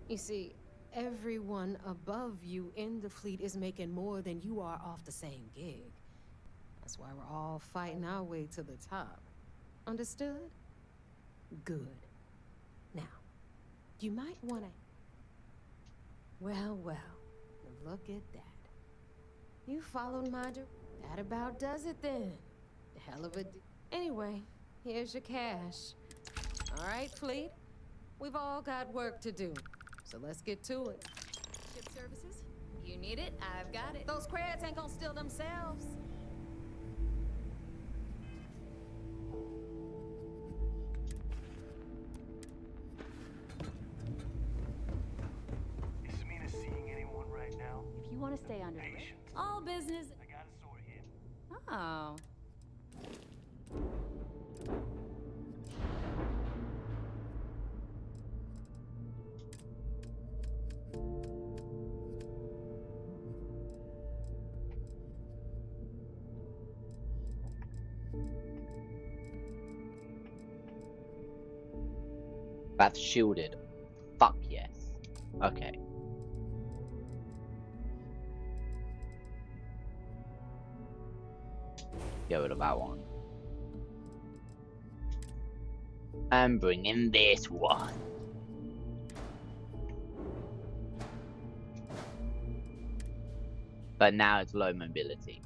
You see, everyone above you in the fleet is making more than you are off the same gig. That's why we're all fighting our way to the top. Understood? Good. Now, you might want to... Well, look at that. You followed my... That about does it then. Hell of a... Anyway, here's your cash. All right, fleet. We've all got work to do, so let's get to it. Ship services? You need it, I've got it. Those creds ain't gonna steal themselves. Is Mina seeing anyone right now? If you want to stay under all business. I got a sword here. Oh. That's shielded. Fuck yes. Okay. Get rid of that one. And bring in this one. But now it's low mobility.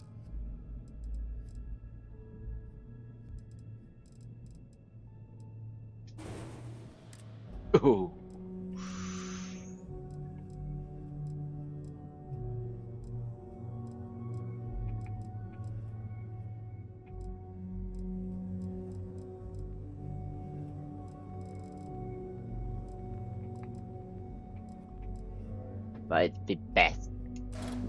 Ooh. But it's the best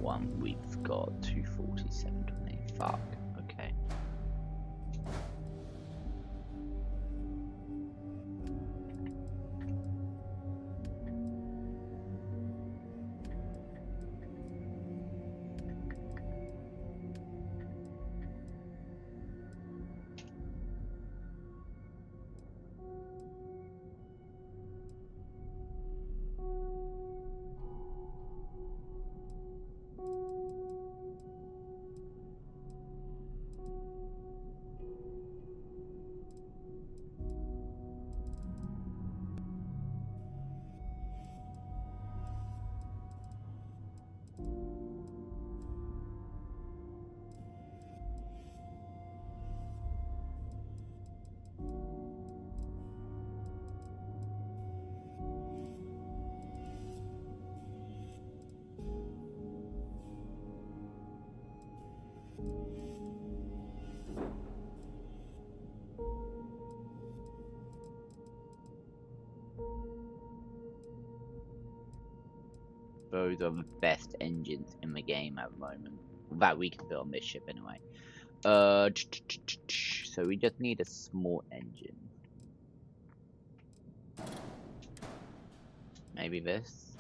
one we've got. 247.20. Fuck. Okay. those are the best engines in the game at the moment. That we can build on this ship anyway. So we just need a small engine. Maybe this.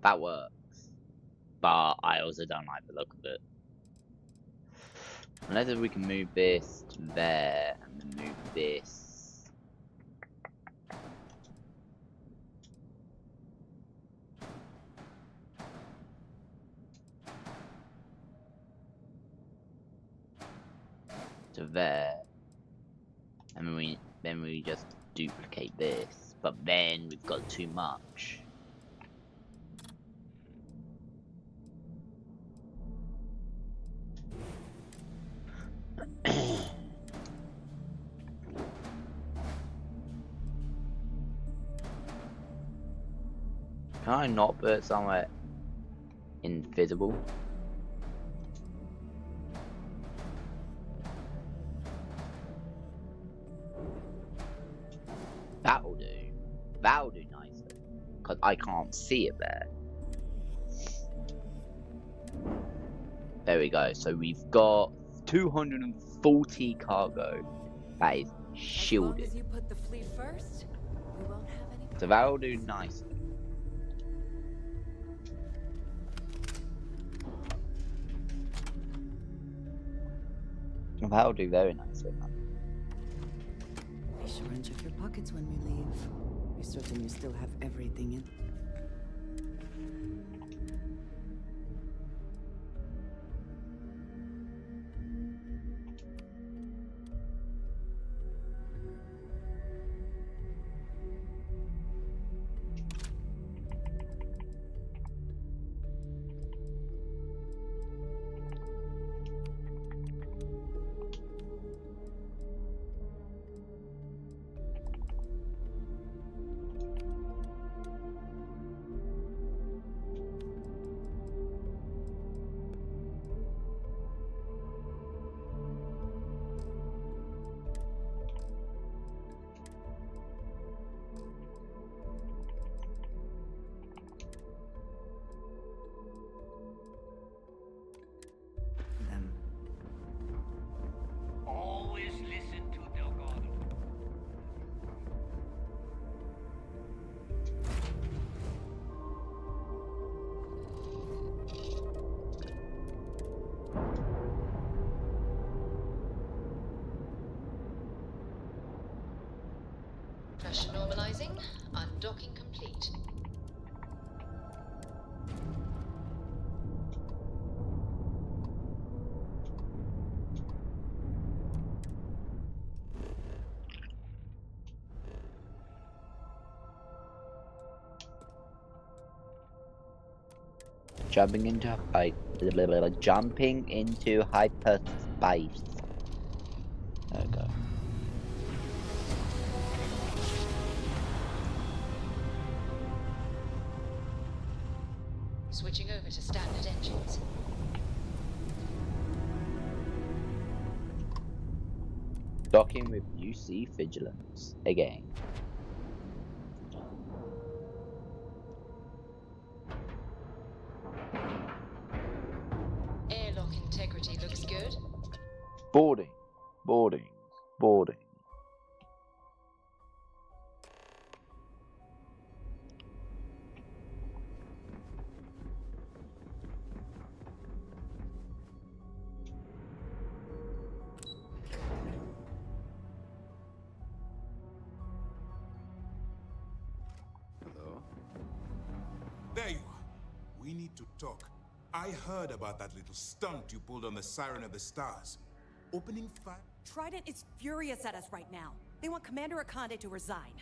That works. But I also don't like the look of it. Unless we can move this to there and then move this. To there. And then we just duplicate this. But then we've got too much. Can I not put it somewhere invisible? That'll do. That'll do nicely. Because I can't see it there. There we go. So we've got 240 cargo. That is shielded. As long as you put the fleet first, we won't have any. So that'll do nicely. That'll do very nicely. Be sure and check your pockets when we leave. Be certain you still have everything in. Always listen to Delgado. Pressure normalizing. Undocking complete. Jumping into hyperspace. There we go. Switching over to standard engines. Docking with UC Vigilance again. Airlock integrity looks good. Boarding, boarding, boarding. Hello? There you are. We need to talk. I heard about that little stunt you pulled on the Siren of the Stars. Opening fire? Trident is furious at us right now. They want Commander Akande to resign.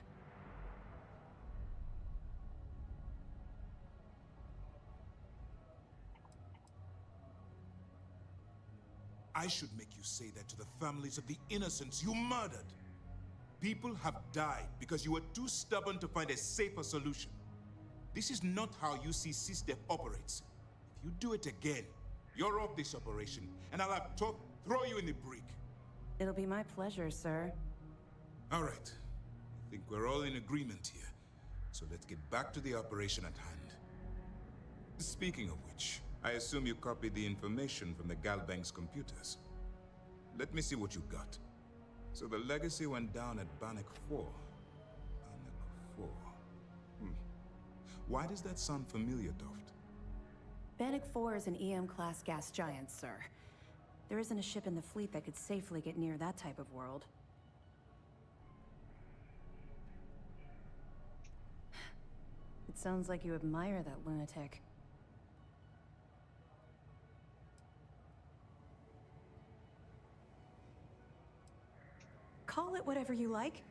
I should make you say that to the families of the innocents you murdered. People have died because you were too stubborn to find a safer solution. This is not how UC SysDef operates. If you do it again, you're off this operation, and I'll have to throw you in the brig. It'll be my pleasure, sir. All right. I think we're all in agreement here. So let's get back to the operation at hand. Speaking of which, I assume you copied the information from the Galbank's computers. Let me see what you got. So the legacy went down at Bannock 4. Bannock 4. Why does that sound familiar, Toft? Bannock 4 is an EM-class gas giant, sir. There isn't a ship in the fleet that could safely get near that type of world. It sounds like you admire that lunatic. Call it whatever you like.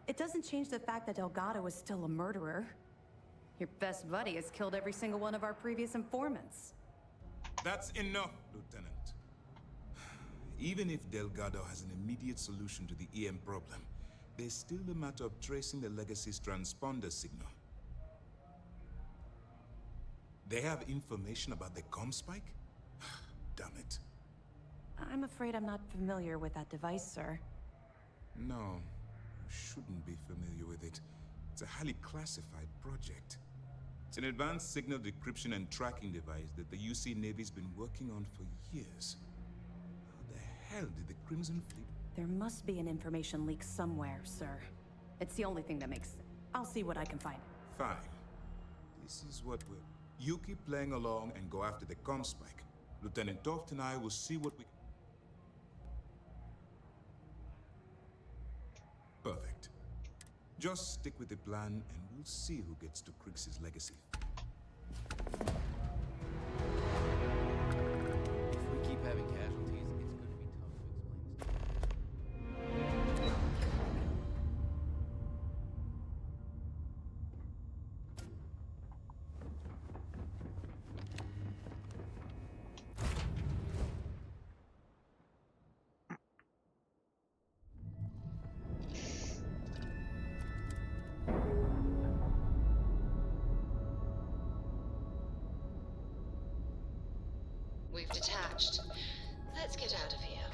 It doesn't change the fact that Delgado is still a murderer. Your best buddy has killed every single one of our previous informants. That's enough, Lieutenant. Even if Delgado has an immediate solution to the EM problem, there's still the matter of tracing the Legacy's transponder signal. They have information about the Comspike? Damn it. I'm afraid I'm not familiar with that device, sir. No, you shouldn't be familiar with it. It's a highly classified project. It's an advanced signal decryption and tracking device that the UC Navy's been working on for years. How the hell did the Crimson Fleet... There must be an information leak somewhere, sir. It's the only thing that makes sense. I'll see what I can find. Fine. This is what we're... You keep playing along and go after the Comspike. Lieutenant Toft and I will see what we... Perfect. Just stick with the plan and we'll see who gets to Crix's legacy. If we keep having casualties, it's going to be tough to explain. We've detached. Let's get out of here.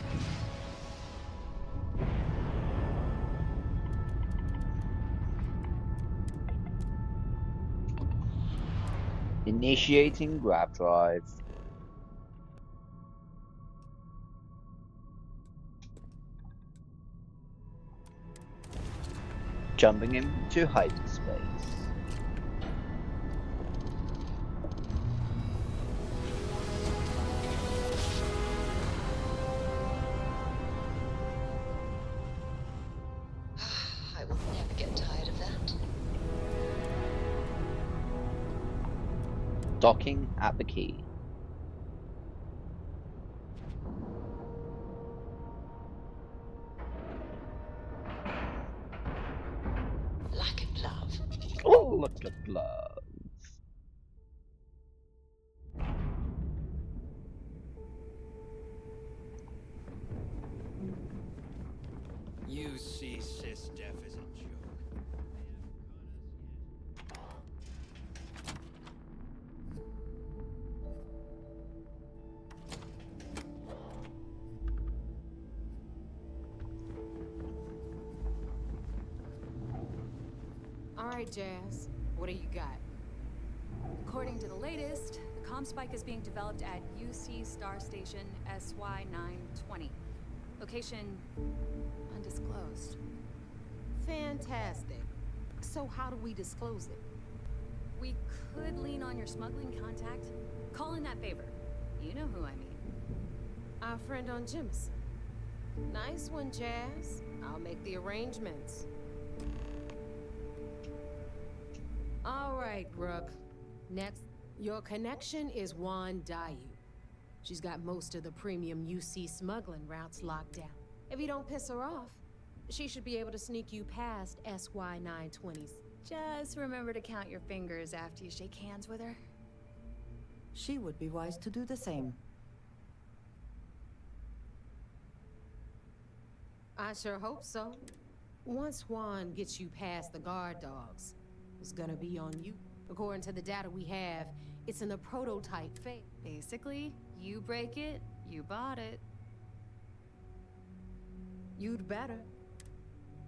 Initiating grab drive. Jumping into hyperspace. I will never get tired of that. Docking at the key. Like a glove. Oh, look at glove. You see sys-def as a joke. All right, Jazz. What do you got? According to the latest, the Comspike is being developed at UC Star Station SY-920. Location undisclosed. Fantastic. So how do we disclose it? We could lean on your smuggling contact. Call in that favor. You know who I mean. Our friend on Jemison. Nice one, Jazz. I'll make the arrangements. All right, Rook. Next, your connection is Juan Dayu. She's got most of the premium UC smuggling routes locked down. If you don't piss her off, she should be able to sneak you past SY-920s. Just remember to count your fingers after you shake hands with her. She would be wise to do the same. I sure hope so. Once Juan gets you past the guard dogs, it's gonna be on you. According to the data we have, it's in the prototype phase. Basically, you break it, you bought it. You'd better.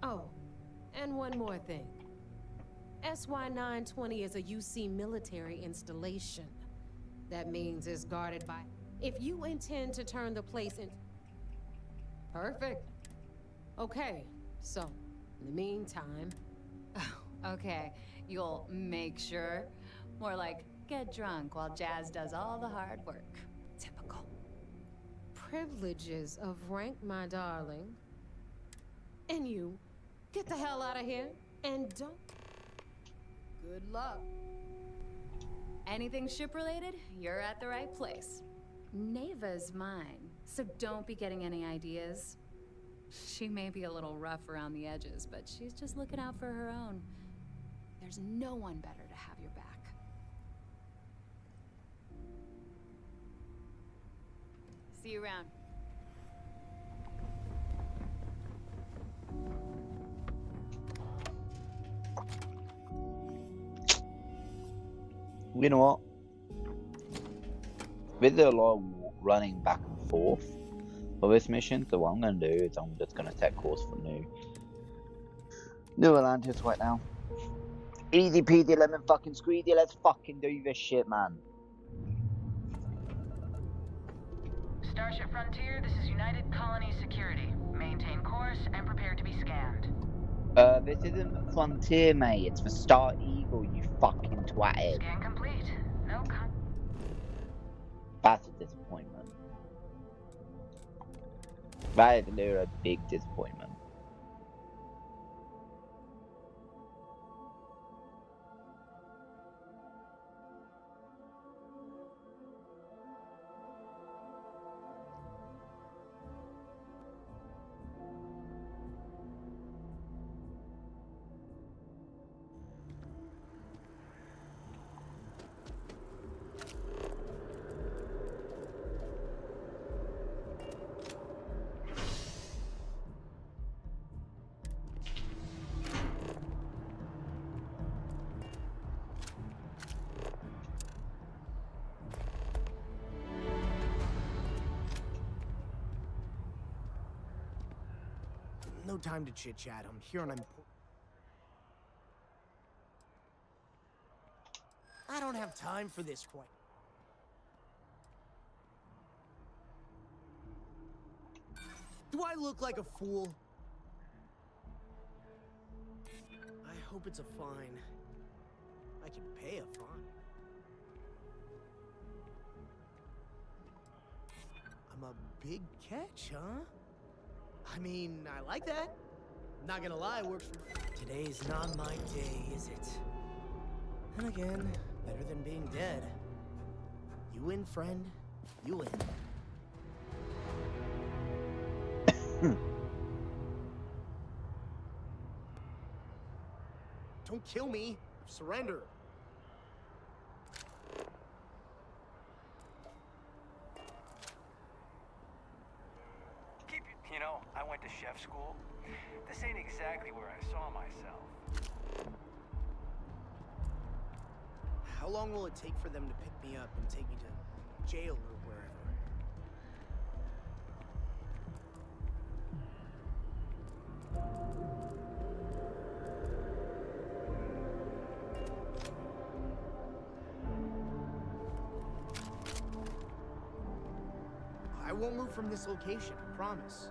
Oh, and one more thing. SY-920 is a UC military installation. That means it's guarded by... If you intend to turn the place in... Perfect. Okay, so, in the meantime... Okay, you'll make sure. More like, get drunk while Jazz does all the hard work. Typical. Privileges of rank, my darling. And you, get the hell out of here, and don't... Good luck. Anything ship-related, you're at the right place. Neva's mine, so don't be getting any ideas. She may be a little rough around the edges, but she's just looking out for her own. There's no one better to have your back. See you around. You know what? With a lot of running back and forth for this mission, so what I'm going to do is I'm just going to set course for New Atlantis right now. Easy peasy lemon fucking squeezy, let's fucking do this shit, man. Starship Frontier, this is United Colony Security. Maintain course and prepare to be scanned. This isn't Frontier, mate. It's the Star Eagle, you fucking twatted. Scan complete. No con... That's a disappointment. That is a big disappointment. No time to chit-chat. I'm here on an important... I don't have time for this quite. Do I look like a fool? I hope it's a fine. I can pay a fine. I'm a big catch, huh? I mean, I like that. Not gonna lie, works for me. Today's not my day, is it? And again, better than being dead. You win, friend. You win. Don't kill me. Surrender. You know, I went to chef school. This ain't exactly where I saw myself. How long will it take for them to pick me up and take me to jail or wherever? I won't move from this location, I promise.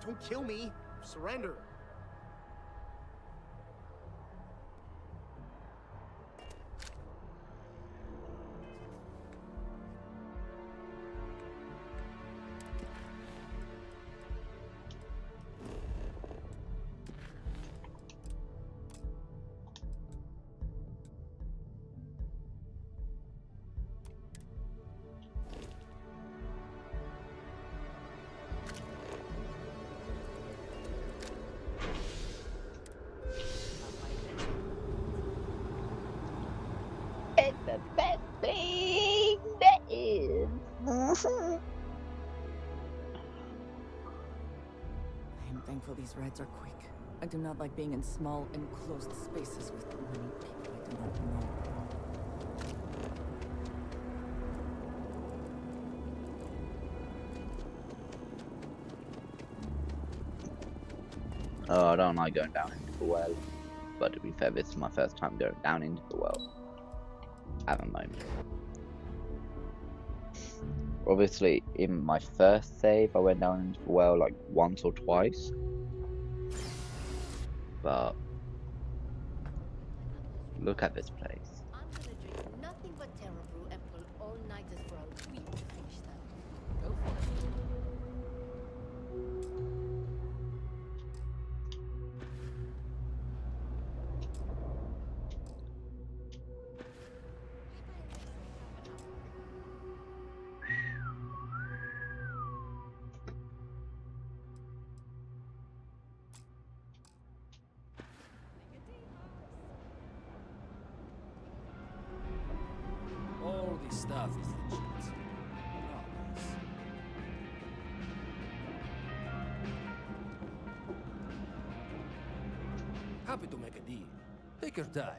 Don't kill me. Surrender. It's the best thing that is. I'm thankful these rides are quick. I do not like being in small, enclosed spaces with many people I do not know. Oh, I don't like going down into the well. But to be fair, this is my first time going down into the well. At the moment. Obviously, in my first save, I went down into the well like once or twice. But look at this place. I'm gonna drink nothing but Terra Brew and pull all-nighters for a week to finish that. Go for it. All this stuff is legit. Promise. Happy to make a deal. Take your time.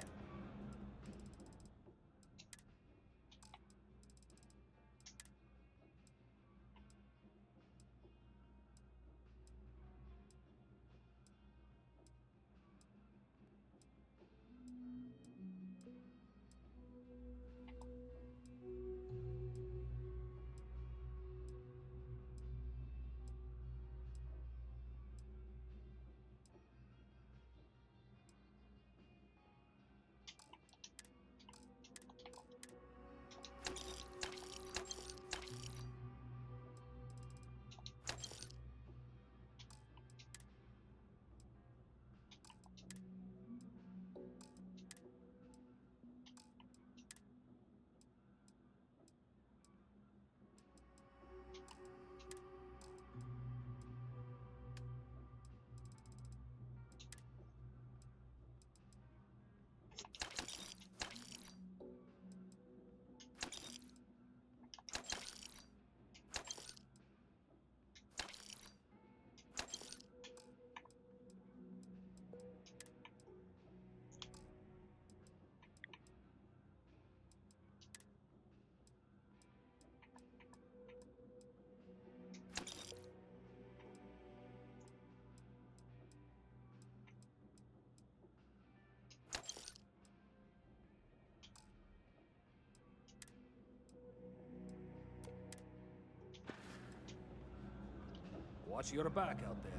Watch your back out there.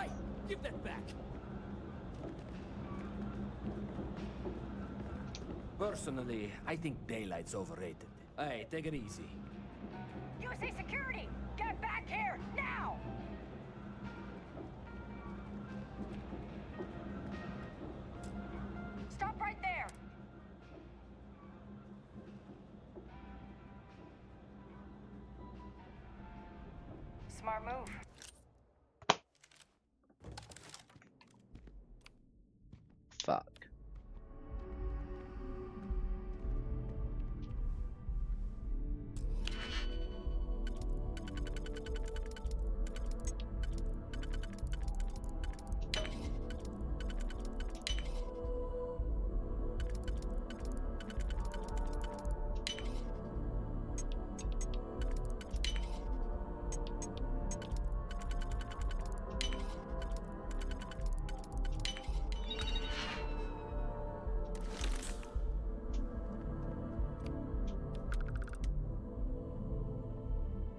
Hey, give that back! Personally, I think daylight's overrated. Hey, take it easy. USA Security! Get back here, now! Stop right there! Smart move. Fuck.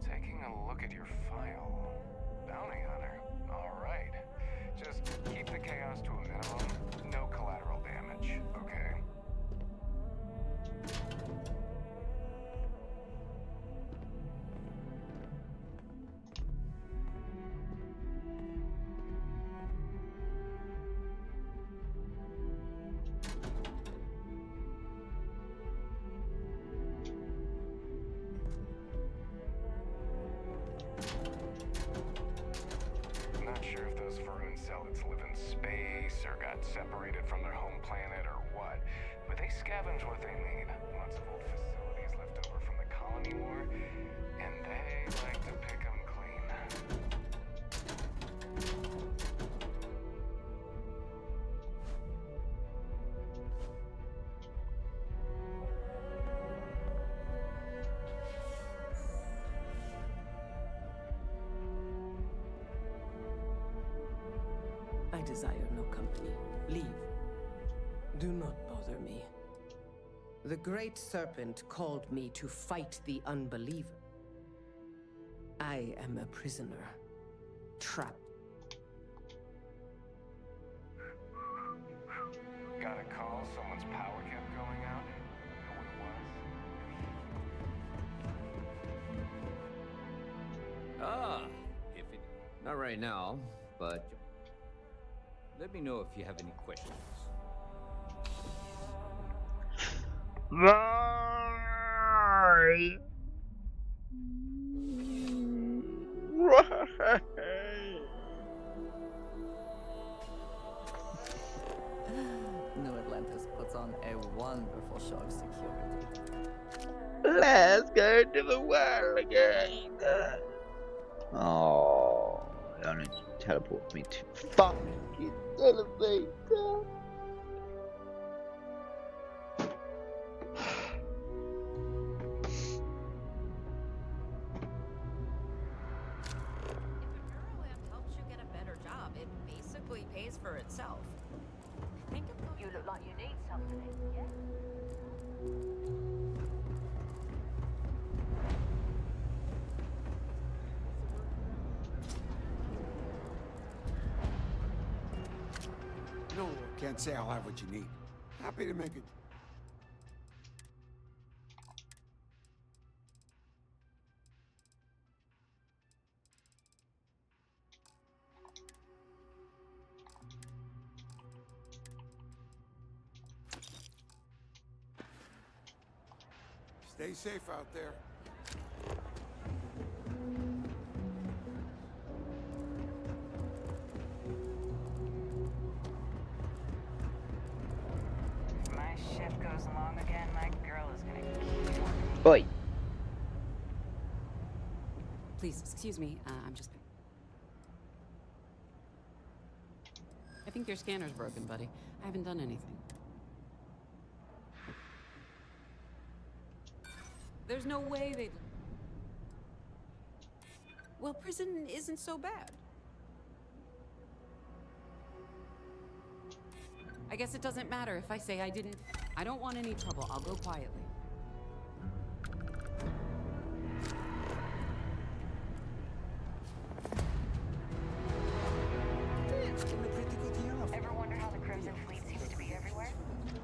Taking a look at your file. Bounty hunter. Alright. Just keep the chaos to a minimum. No collateral damage, okay? Not sure if those vermin zealots live in space or got separated from their home planet or what, but they scavenge what they need. Lots of old facilities left over from the colony war, and they like to pick them clean. I desire no company. Leave. Do not bother me. The Great Serpent called me to fight the unbeliever. I am a prisoner, trapped. Got a call, someone's power kept going out. Know what it was? Ah, if it... Not right now, but... Let me know if you have any questions. Why? Why? New Atlantis puts on a wonderful show of security. Let's go to the world again. Oh, I only teleport me to fucking elevator. Helps you get a better job. It basically pays for itself. Think of you look like you need something. Yeah. No, can't say I'll have what you need. Happy to make it. Stay safe out there. If my ship goes long again, my girl is gonna keep working. Oi. Please, excuse me. I'm just... I think your scanner's broken, buddy. I haven't done anything. There's no way they'd... Well, prison isn't so bad. I guess it doesn't matter if I say I didn't... I don't want any trouble. I'll go quietly. Ever wonder how the Crimson Fleet seems to be everywhere?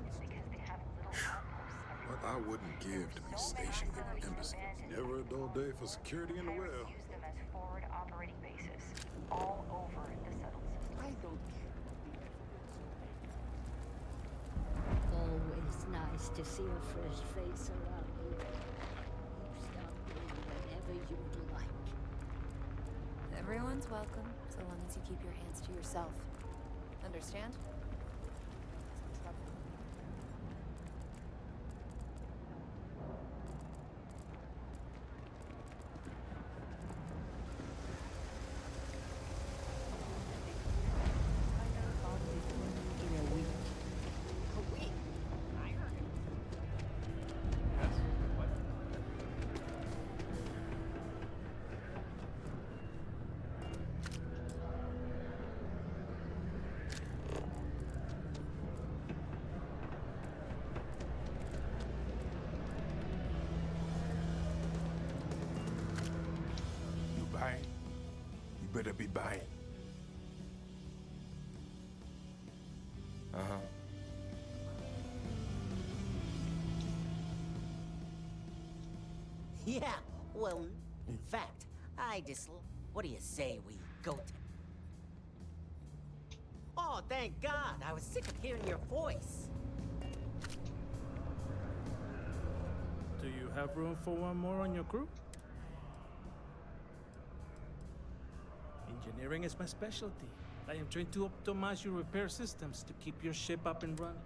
It's because they have little outposts everywhere. What I wouldn't give to be stationed in an embassy. Never a dull day for security in the well. Use them as forward operating bases all over the settled system. I don't care. Always nice to see a fresh face around here. You stop me whenever you'd like. Everyone's welcome, so long as you keep your hands to yourself. Understand? Buying? You better be buying. Uh-huh. Yeah, well, in fact, what do you say we go to... Oh, thank God, I was sick of hearing your voice. Do you have room for one more on your crew? Engineering is my specialty. I am trained to optimize your repair systems to keep your ship up and running.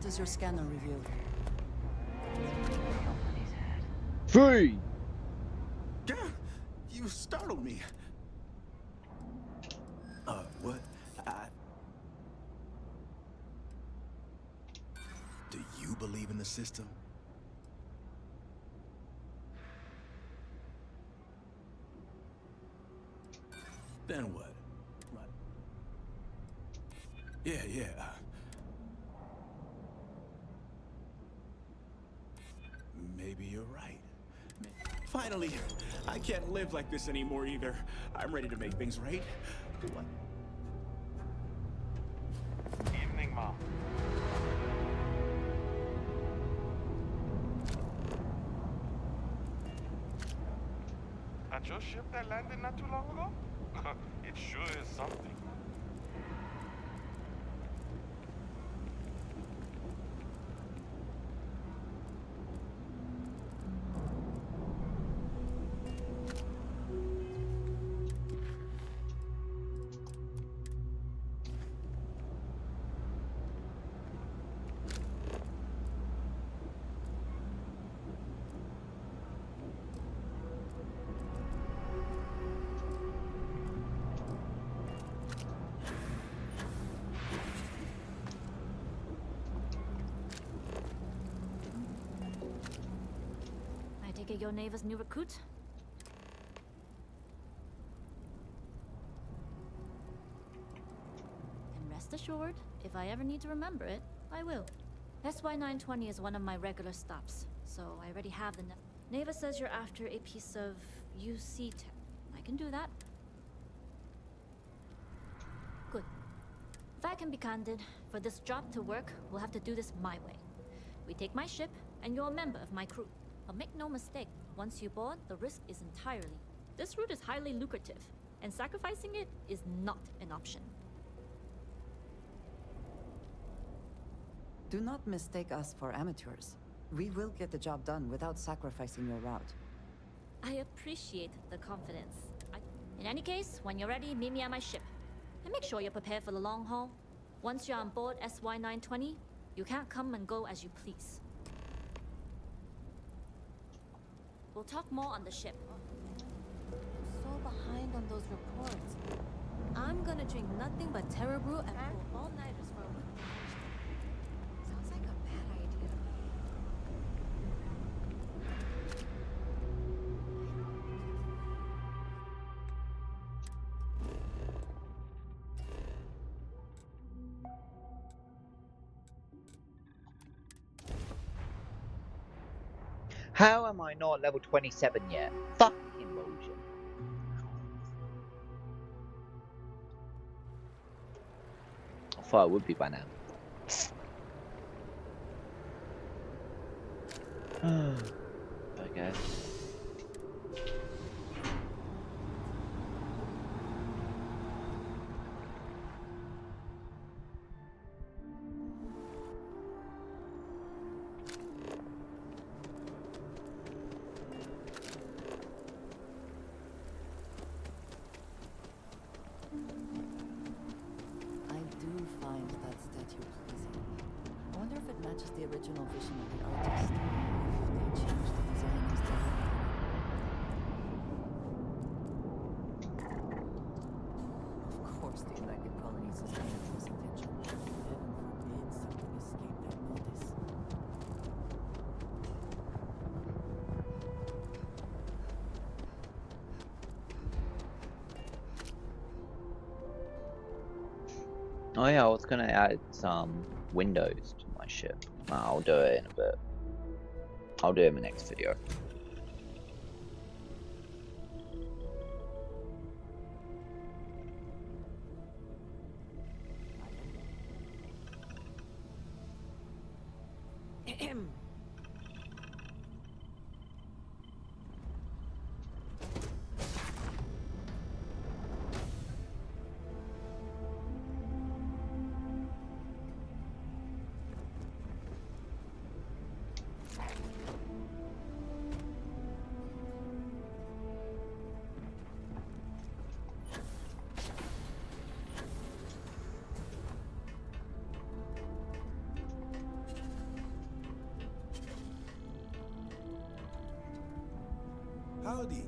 does your scanner reveal? 3. You startled me. What? Do you believe in the system? Then what? Yeah. Maybe you're right. Finally, I can't live like this anymore either. I'm ready to make things right. What? Evening, Mom. At your ship that landed not too long ago? It sure is something. I take it you're Neva's new recruit? Then rest assured, if I ever need to remember it, I will. SY920 is one of my regular stops, so I already have the Neva says you're after a piece of UC tech. I can do that. Good. If I can be candid, for this job to work, we'll have to do this my way. We take my ship, and you're a member of my crew. But make no mistake, once you board, the risk is entirely. This route is highly lucrative, and sacrificing it is not an option. Do not mistake us for amateurs. We will get the job done without sacrificing your route. I appreciate the confidence. In any case, when you're ready, meet me at my ship. And make sure you're prepared for the long haul. Once you're on board SY920, you can't come and go as you please. We'll talk more on the ship. I'm so behind on those reports. I'm gonna drink nothing but Terror Brew and pull all-nighters for a week. Sounds like a bad idea. How am I not level 27 yet? Fucking bullshit. I thought I would be by now. I guess. Matches the original vision of the artist. If they changed the design as they Of course, the United Colonies suspended this attention. Heaven forbid something escape their notice. Oh yeah, I was gonna add some windows to my ship. I'll do it in a bit. I'll do it in the next video. Howdy.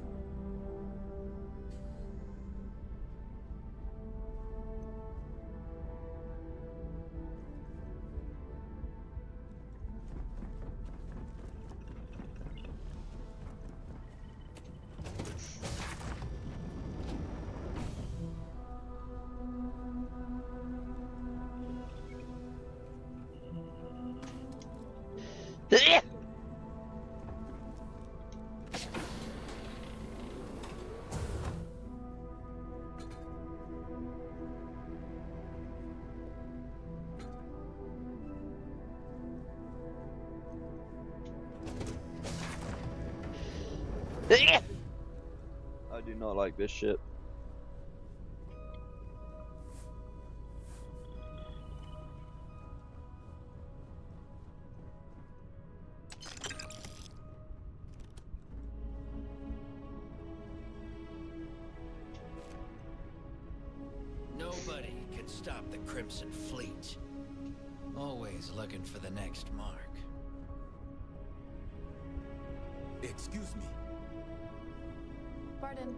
I do not like this ship. Nobody can stop the Crimson Fleet. Always looking for the next mark. Excuse me. Pardon.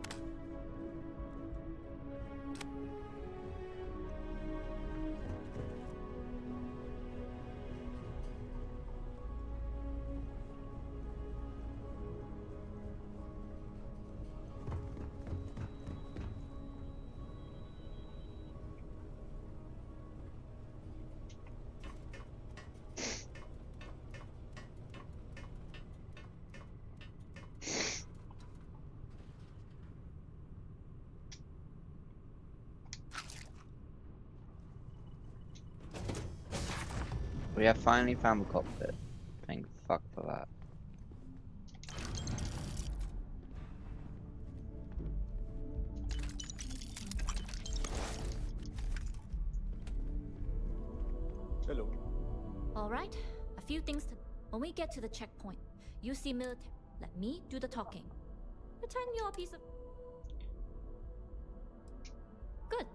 We have finally found the cockpit. Thank fuck for that. Hello. All right, a few things to... When we get to the checkpoint, you see military. Let me do the talking. Pretend you're a piece of... Good.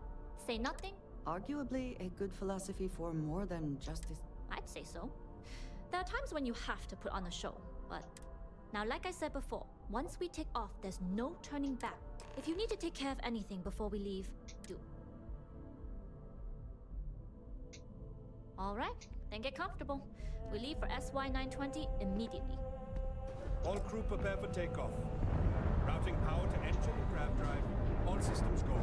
Say nothing. Arguably a good philosophy for more than justice. I'd say so. There are times when you have to put on a show, but... Now, like I said before, once we take off, there's no turning back. If you need to take care of anything before we leave, do. All right, then get comfortable. We leave for SY-920 immediately. All crew prepare for takeoff. Routing power to engine and grav drive. All systems go.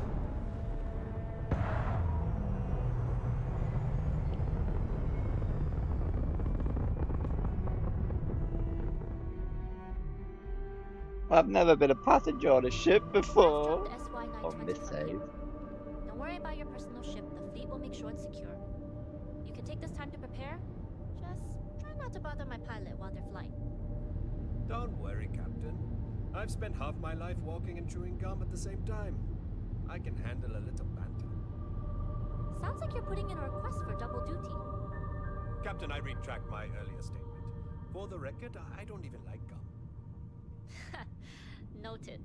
I've never been a passenger on a ship before. The SY-920 On this save. Don't worry about your personal ship. The fleet will make sure it's secure. You can take this time to prepare. Just try not to bother my pilot while they're flying. Don't worry, Captain. I've spent half my life walking and chewing gum at the same time. I can handle a little banter. Sounds like you're putting in a request for double duty. Captain, I retract my earlier statement. For the record, I don't even like gum. Noted.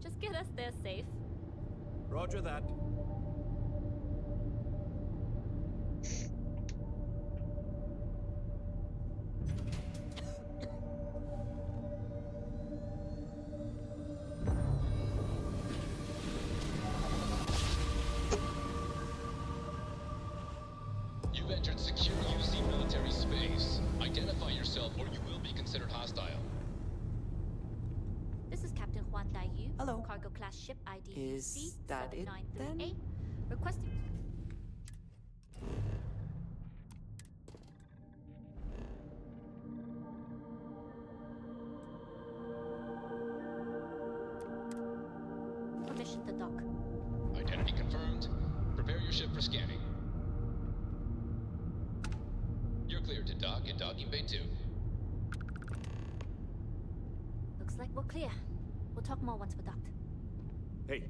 Just get us there safe. Roger that. You've entered secure UC military space. Identify yourself or you will be considered hostile. This is Captain Huan Daiyu. Hello. Cargo class ship ID Is that it then? C793A. Requesting. Permission to dock. Identity confirmed. Prepare your ship for scanning. You're cleared to dock in docking bay 2. Looks like we're clear. We'll talk more once we're docked. Hey.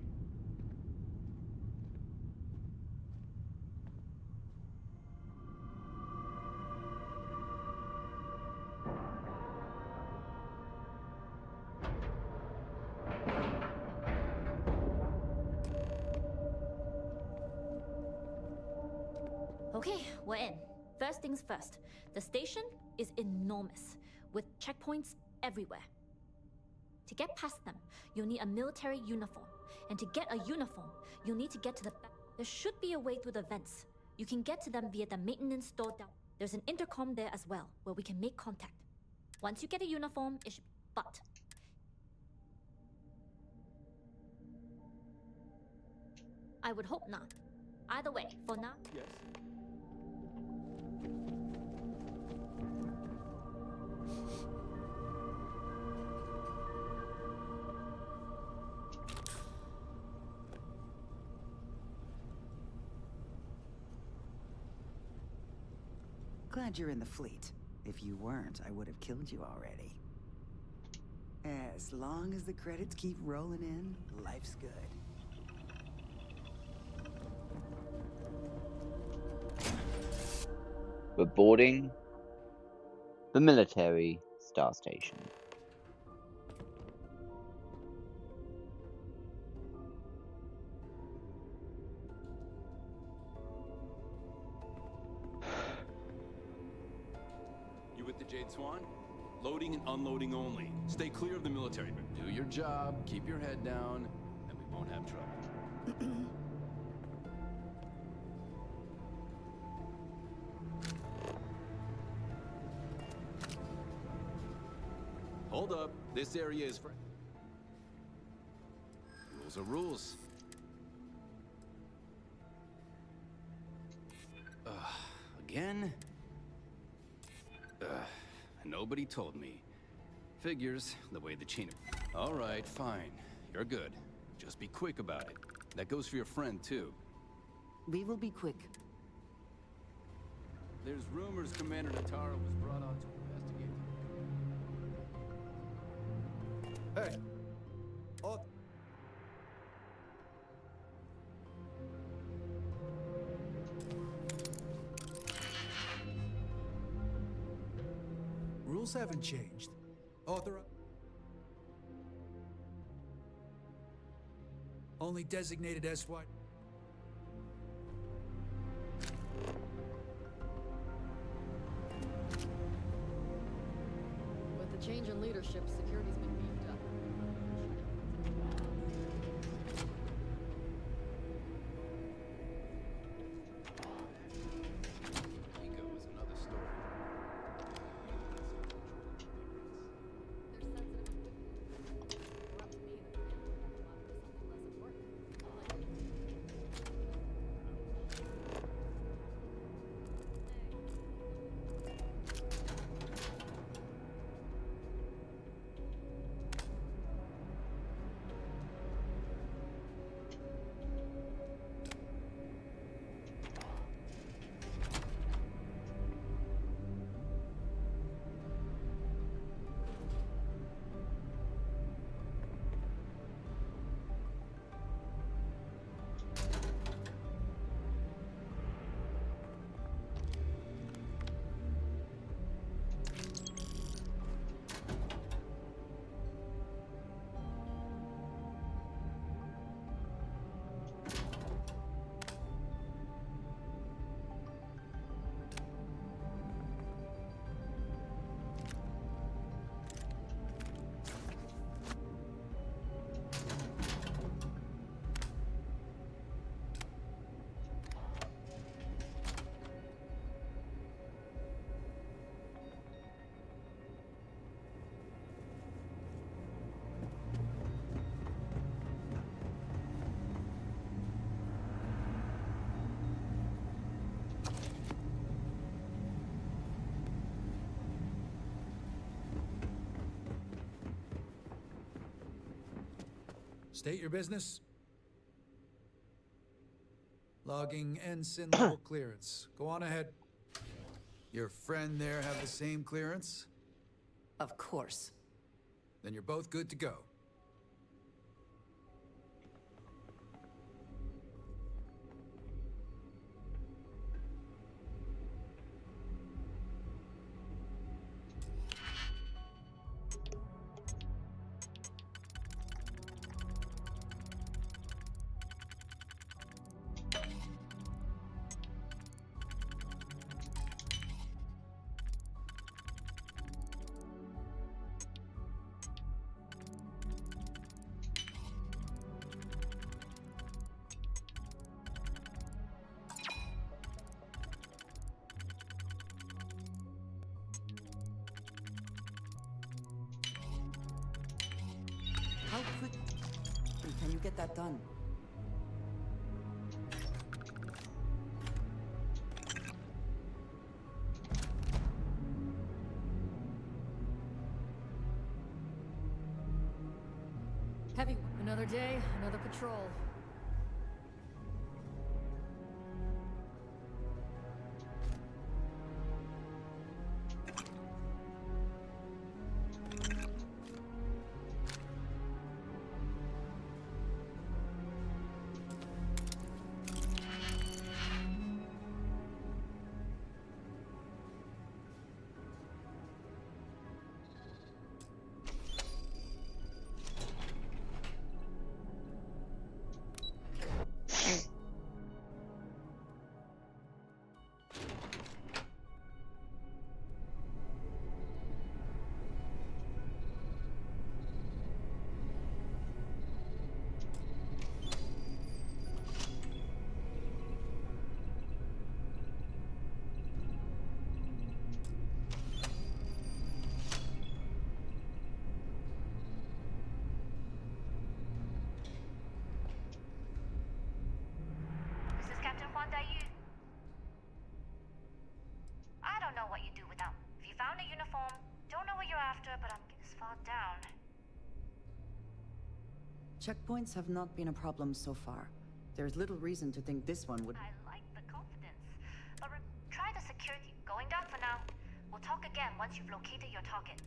Okay, we're in. First things first. The station is enormous, with checkpoints everywhere. To get past them, you'll need a military uniform. And to get a uniform, you'll need to get to the back. There should be a way through the vents. You can get to them via the maintenance store down. There's an intercom there as well, where we can make contact. Once you get a uniform, it should be but. I would hope not. Either way, for now. Yes. Glad you're in the fleet. If you weren't, I would have killed you already. As long as the credits keep rolling in, life's good. We're boarding the military star station. You with the Jade Swan? Loading and unloading only. Stay clear of the military. Do your job, keep your head down, and we won't have trouble. Hold up. This area is for... Rules are rules. Again? Nobody told me. Figures, the way the chain... All right, fine. You're good. Just be quick about it. That goes for your friend, too. We will be quick. There's rumors Commander Natara was brought on to investigate. Hey! Oh. Rules haven't changed. Only designated SY. With the change in leadership, security's been beefed up. Ego is another story. State your business. Logging ensign level clearance. Go on ahead. Your friend there have the same clearance? Of course. Then you're both good to go. How quick can you get that done? Heavy. Another day, another patrol. I don't know what you do without. If you found a uniform, don't know what you're after, but I'm this far down. Checkpoints have not been a problem so far. There's little reason to think this one would. I like the confidence, but try the security. Going down for now. We'll talk again once you've located your target.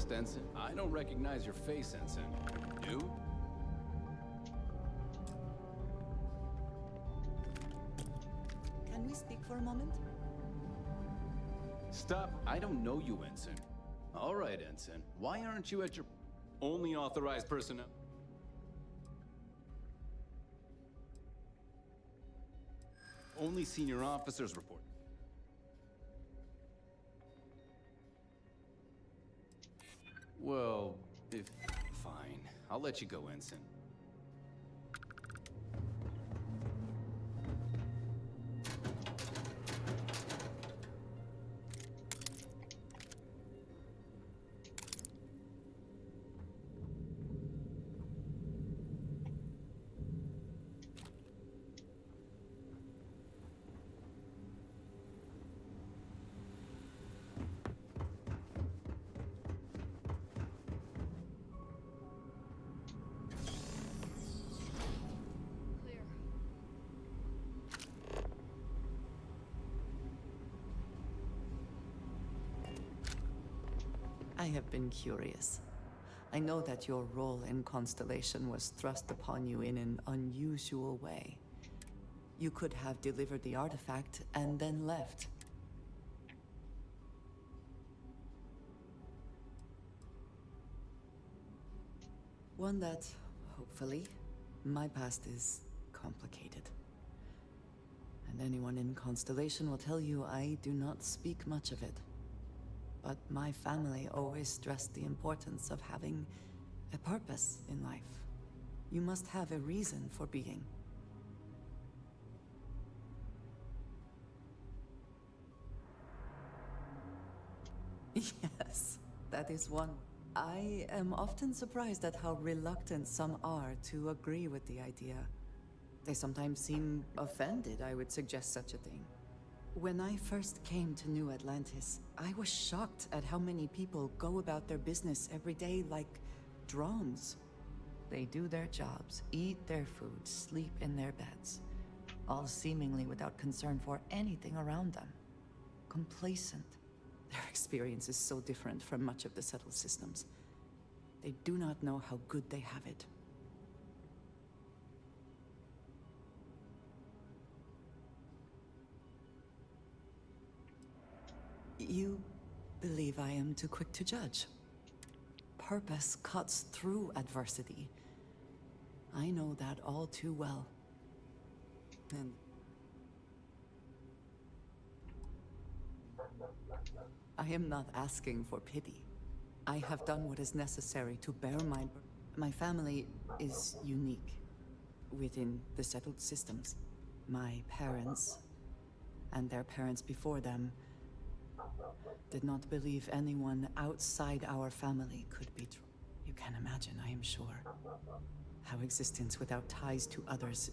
lost, Ensign? I don't recognize your face, Ensign. You? Can we speak for a moment? Stop. I don't know you, Ensign. All right, Ensign. Why aren't you at your only authorized personnel? Only senior officers report. Well, if... Fine. I'll let you go, Ensign. I have been curious. I know that your role in Constellation was thrust upon you in an unusual way. You could have delivered the artifact and then left. One that, hopefully, my past is complicated. And anyone in Constellation will tell you I do not speak much of it. But my family always stressed the importance of having a purpose in life. You must have a reason for being. Yes, that is one. I am often surprised at how reluctant some are to agree with the idea. They sometimes seem offended I would suggest such a thing. When I first came to New Atlantis, I was shocked at how many people go about their business every day like drones. They do their jobs, eat their food, sleep in their beds, all seemingly without concern for anything around them. Complacent. Their experience is so different from much of the settled systems. They do not know how good they have it. You believe I am too quick to judge. Purpose cuts through adversity. I know that all too well. And I am not asking for pity. I have done what is necessary to bear my family is unique within the settled systems. My parents and their parents before them did not believe anyone outside our family could be true. You can imagine, I am sure, how existence without ties to others.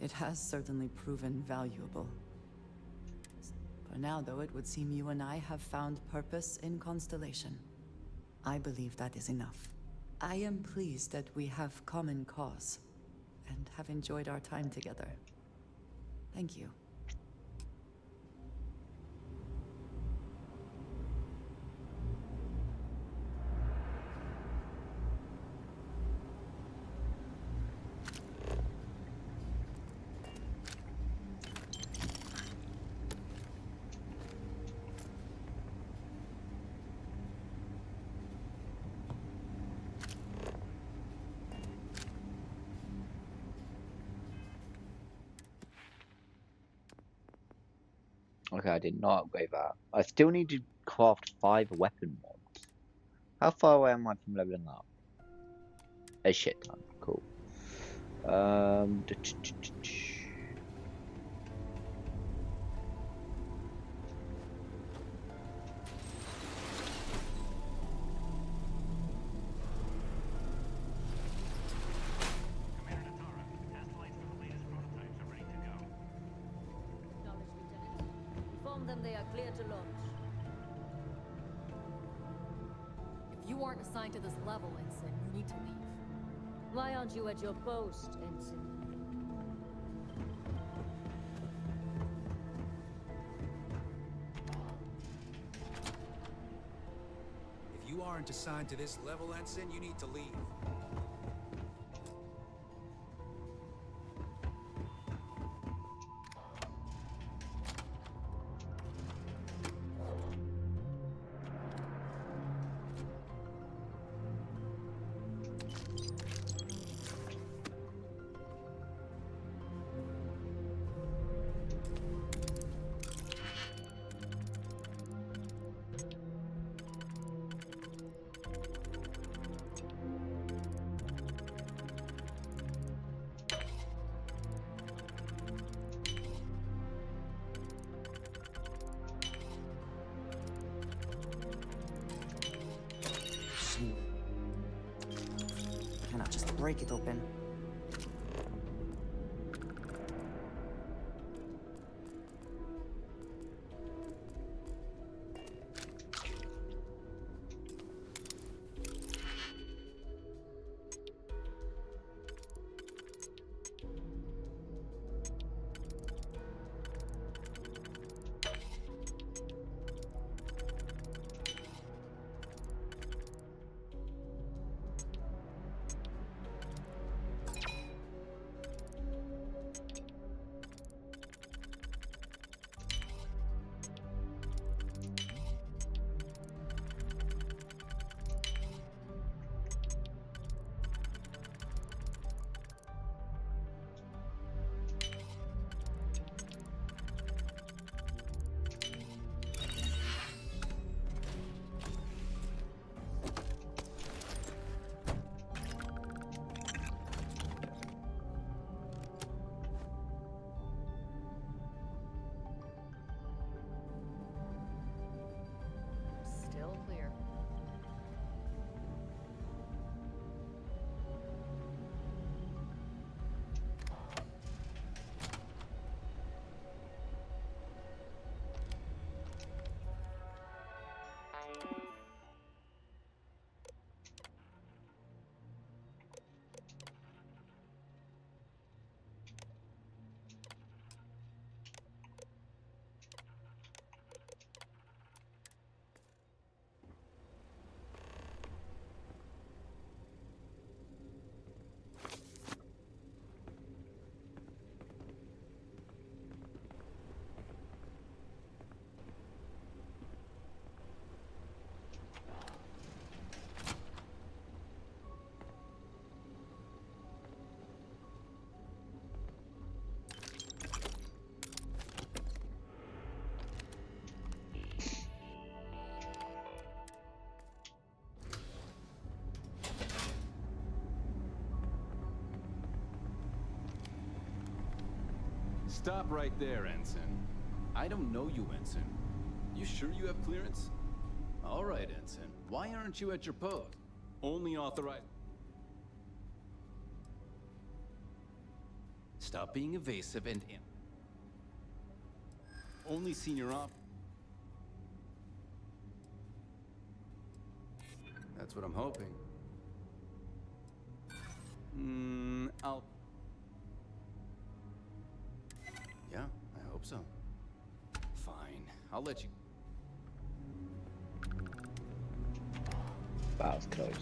It has certainly proven valuable. For now, though, it would seem you and I have found purpose in Constellation. I believe that is enough. I am pleased that we have common cause, and have enjoyed our time together. Thank you. Okay, I did not upgrade that. I still need to craft 5 weapon mods. How far away am I from leveling up? A shit ton. Cool. Inform them they are clear to launch. If you aren't assigned to this level, Ensign, you need to leave. Why aren't you at your post, Ensign? aren't assigned to this level, Ensign, you need to leave. Cannot just break it open. Still clear. Stop right there, Ensign. I don't know you, Ensign. You sure you have clearance? All right, Ensign. Why aren't you at your post? Only authorized... Stop being evasive and... Only senior op... That's what I'm hoping. I'll... Yeah, I hope so. Fine, I'll let you... That was close.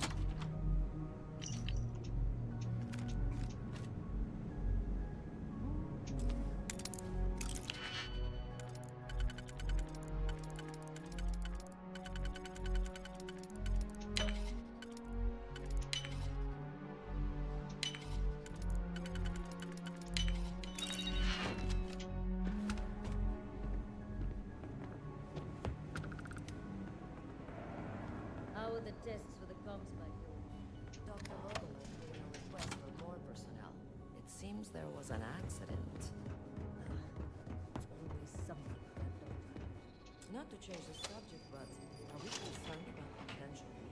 How are the tests for the Comspike? Dr. Vogel made a request for more personnel. It seems there was an accident. Always something with that doctor. Not to change the subject, but are we concerned about potential leaks?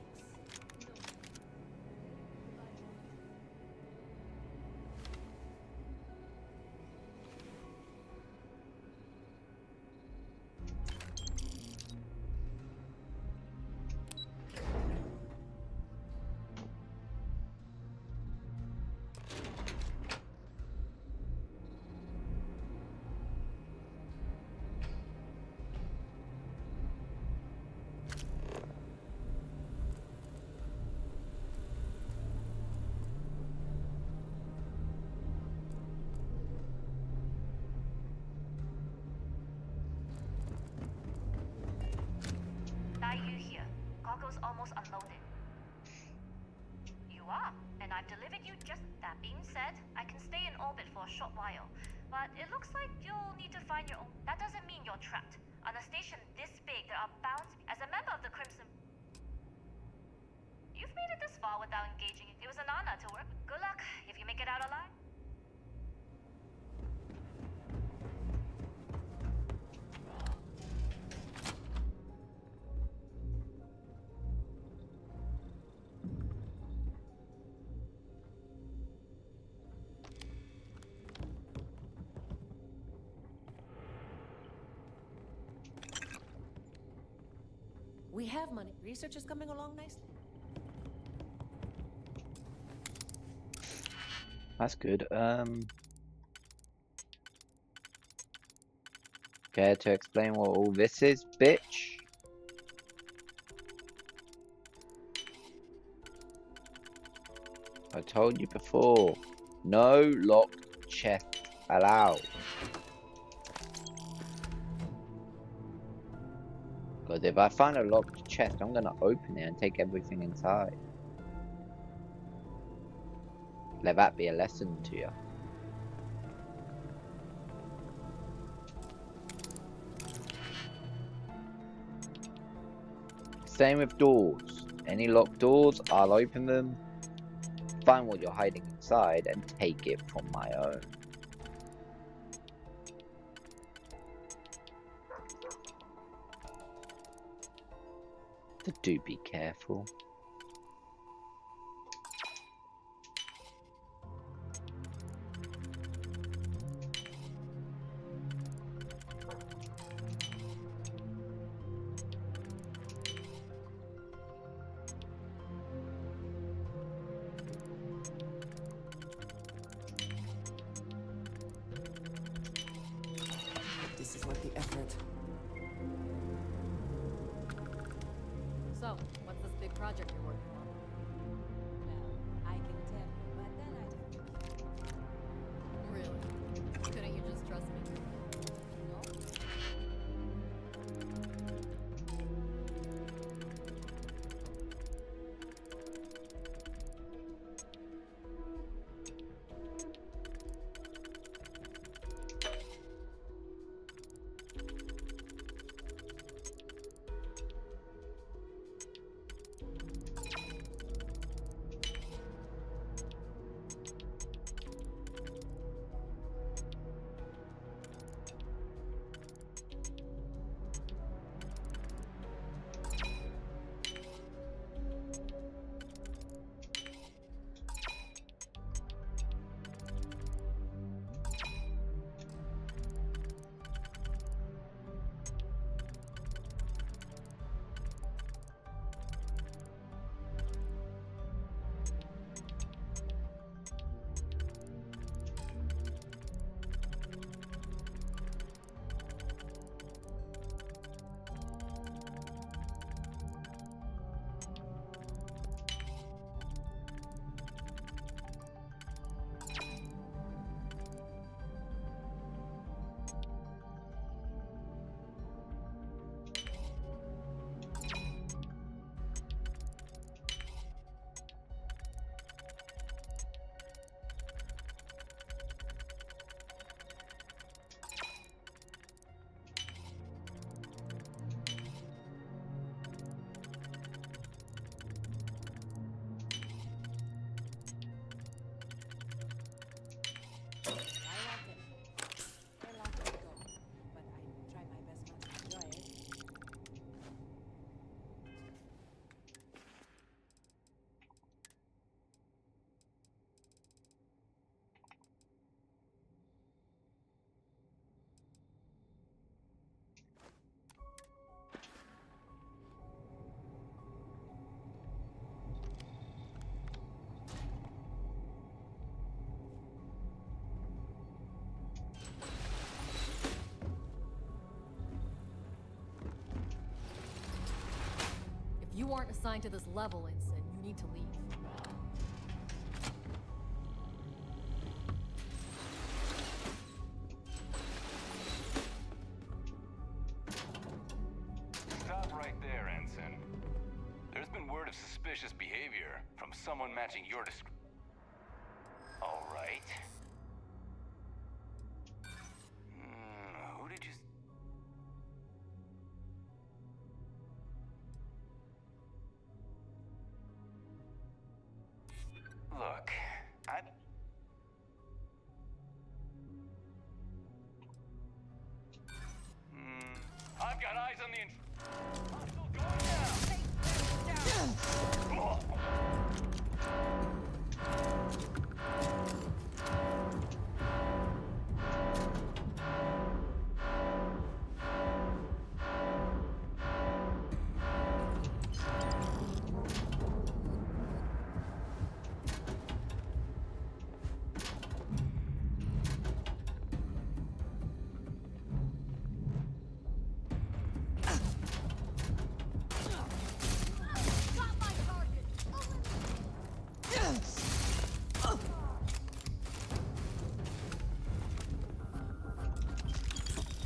cargo's almost unloaded. You are, and I've delivered you just. That being said, I can stay in orbit for a short while, but it looks like you'll need to find your own. That doesn't mean you're trapped. On a station this big, there are bound. As a member of the Crimson. You've made it this far without engaging. It was an honor to work. Good luck if you make it out alive. We have money. Research is coming along nicely. That's good. Care to explain what all this is, bitch? I told you before. No locked chest allowed. Because if I find a locked chest, I'm gonna open it and take everything inside. Let that be a lesson to you. Same with doors. Any locked doors, I'll open them, find what you're hiding inside, and take it from my own. So do be careful. This is worth the effort. So, what's this big project you're working on? Well, I can tell you, but then I don't. Really? Couldn't you just trust me? No? You weren't assigned to this level, Ensign. You need to leave. Stop right there, Ensign. There's been word of suspicious behavior from someone matching your description. All right. Who did you... Look, I've got eyes on the... Hostile going down!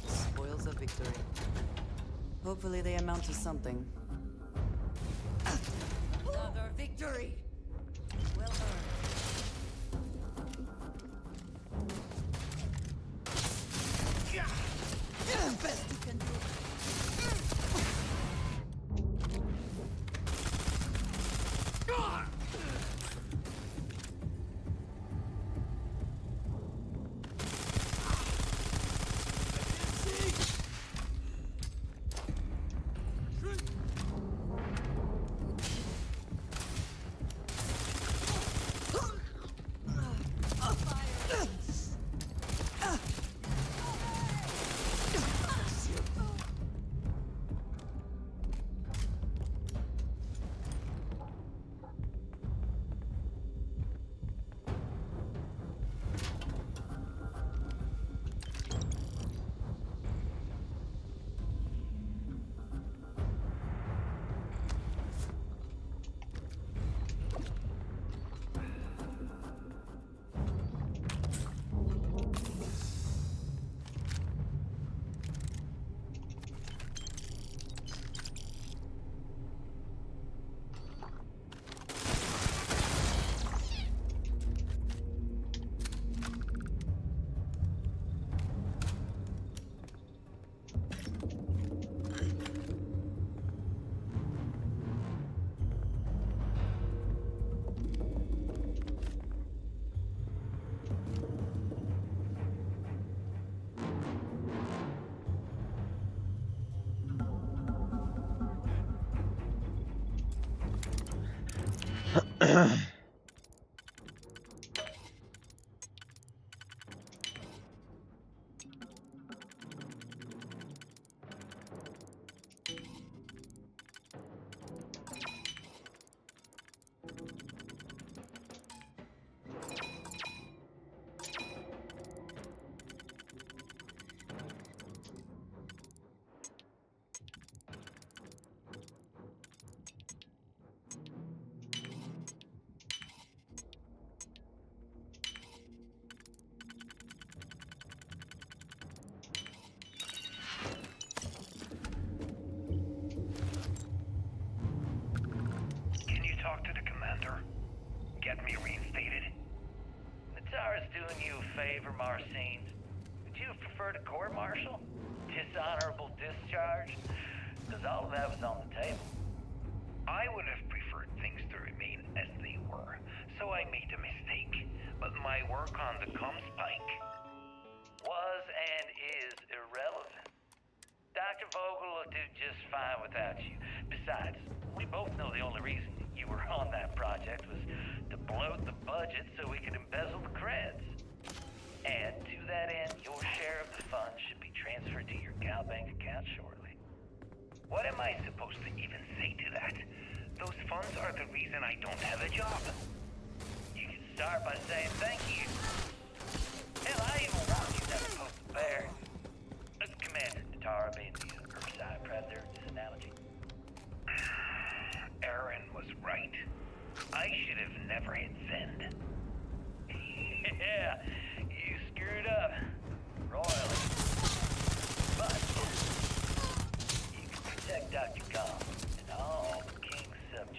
Spoils of victory. Hopefully they amount to something. Another victory! Well earned. Best you can do. Talk to the commander. Get me reinstated. Natara's doing you a favor, Marcine. Would you have preferred a court-martial? Dishonorable discharge? Because all of that was on the table. I would have preferred things to remain as they were, so I made a mistake. But my work on the Comspike was and is irrelevant. Dr. Vogel will do just fine without you. Besides, we both know the only reason you were on that project was to bloat the budget so we could embezzle the creds. And to that end, your share of the funds should be transferred to your Cal Bank account shortly. What am I supposed to even say to that? Those funds are the reason I don't have a job. You can start by saying thank you. Hell, I even want you to post the bear. Commander Natara being the Earthside Predator, this analogy. Aaron was right. I should have never hit send. Yeah, you screwed up. Royally. But you can protect Dr. Gom and all the King's subjects.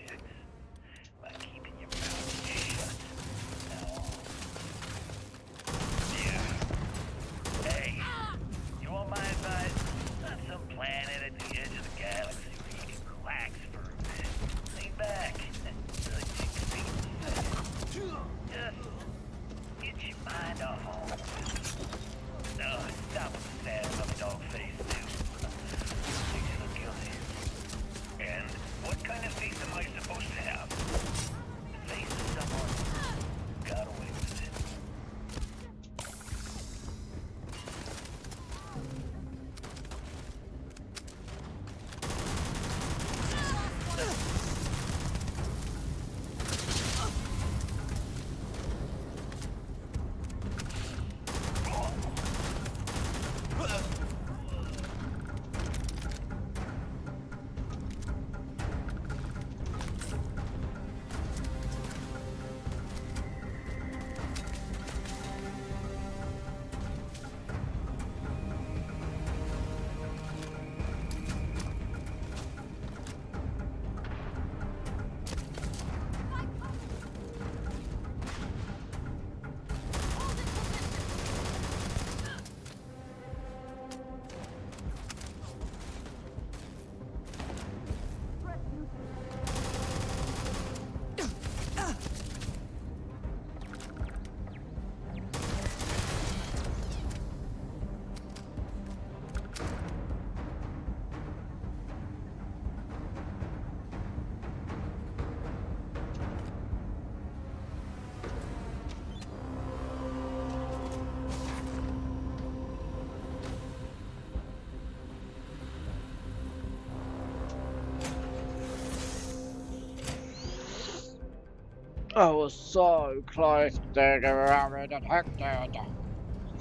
I was so close to getting detected.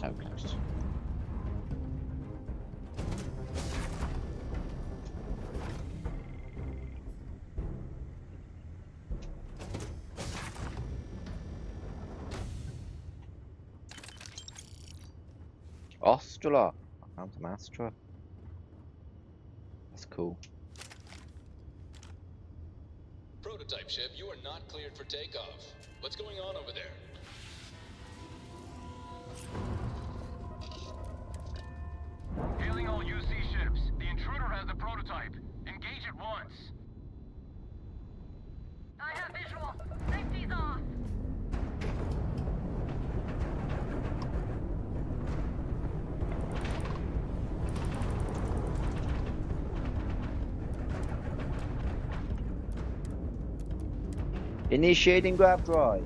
So close. Ostula. I found some Astra. That's cool. Prototype ship, you are not cleared for takeoff. What's going on over there? Hailing all UC ships. The intruder has the prototype. Engage at once. I have visual. Safety's off. Initiating grab drive.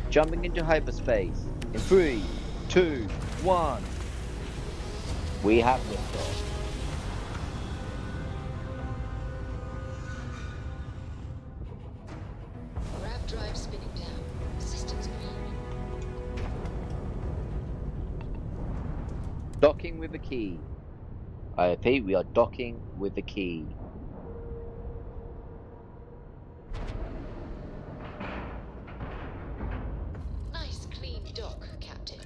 Jumping into hyperspace. In 3, 2, 1. We have liftoff. Grab drive spinning down. Systems green. Docking with the key. I repeat, we are docking with the key. Nice clean dock, Captain.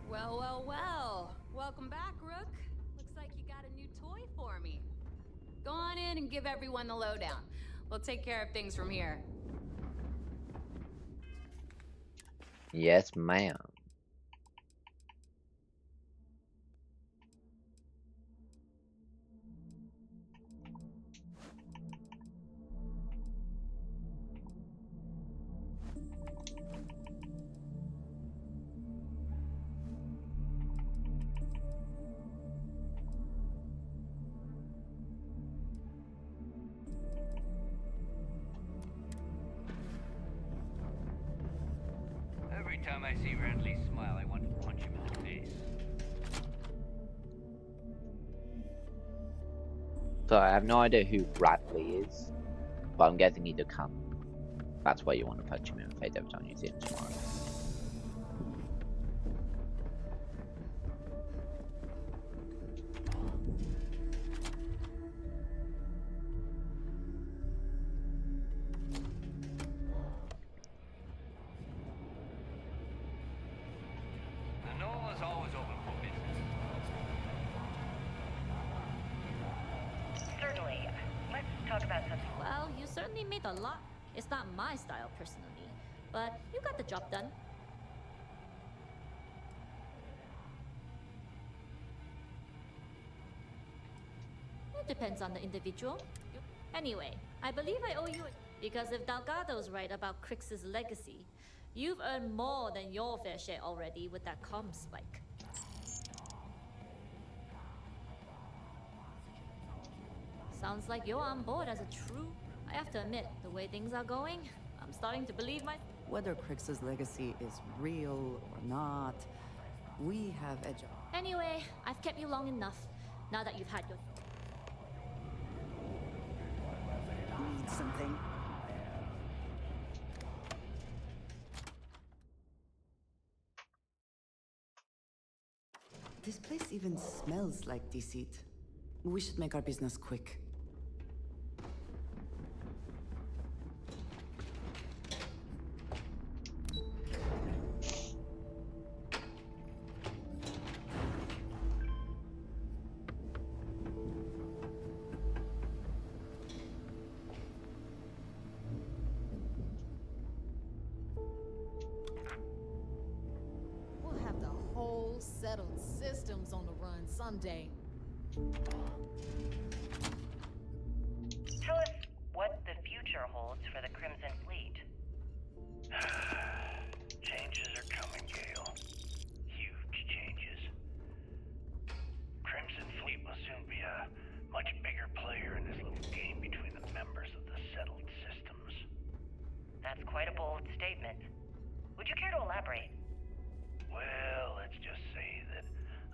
Well, well, well. Welcome back, Rook. Looks like you got a new toy for me. Go on in and give everyone the lowdown. We'll take care of things from here. Yes, ma'am. Every time I see Renly smile, I want to punch him in the face. So I have no idea who Bradley is, but I'm guessing he's a cunt. That's why you want to punch him in the face every time you see him tomorrow. The Knoll is always open for business. Certainly. Let's talk about something. Well, you certainly made a lot. It's not my style personally, but you got the job done. It depends on the individual. Anyway, I believe I owe you because if Delgado's right about Crix's legacy, you've earned more than your fair share already with that Comspike. Sounds like you're on board as a true. I have to admit, the way things are going, I'm starting to believe my. Whether Crix's legacy is real or not, we have a job. Anyway, I've kept you long enough. Now that you've had your. Need something? This place even smells like deceit. We should make our business quick. We'll have the whole settled systems on the run someday. Tell us what the future holds for the Crimson Fleet. Changes are coming, Gale. Huge changes. Crimson Fleet will soon be a much bigger player in this little game between the members of the settled systems. That's quite a bold statement. Would you care to elaborate? Well, let's just say that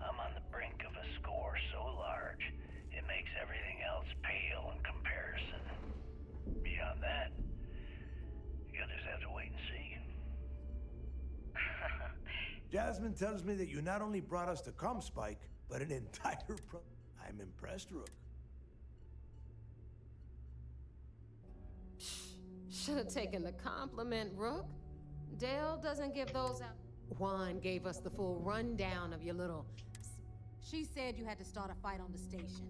I'm on the brink of a score so large, Jasmine tells me that you not only brought us the Comspike, but an entire I'm impressed, Rook. Should have taken the compliment, Rook. Dale doesn't give those out. Juan gave us the full rundown of your little... She said you had to start a fight on the station.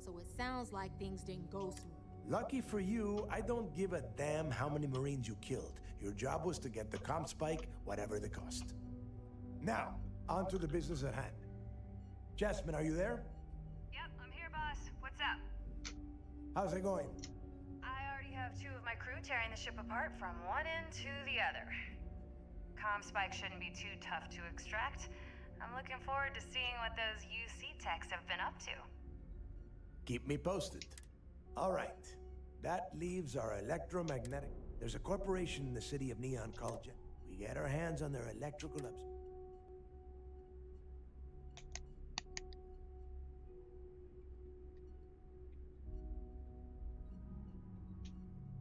So it sounds like things didn't go smooth. Lucky for you, I don't give a damn how many Marines you killed. Your job was to get the Comspike, whatever the cost. Now, on to the business at hand. Jasmine, are you there? Yep, I'm here, boss. What's up? How's it going? I already have 2 of my crew tearing the ship apart from one end to the other. Comspike shouldn't be too tough to extract. I'm looking forward to seeing what those UC techs have been up to. Keep me posted. All right. That leaves our electromagnetic... There's a corporation in the city of Neon called Jet. We get our hands on their electrical ups.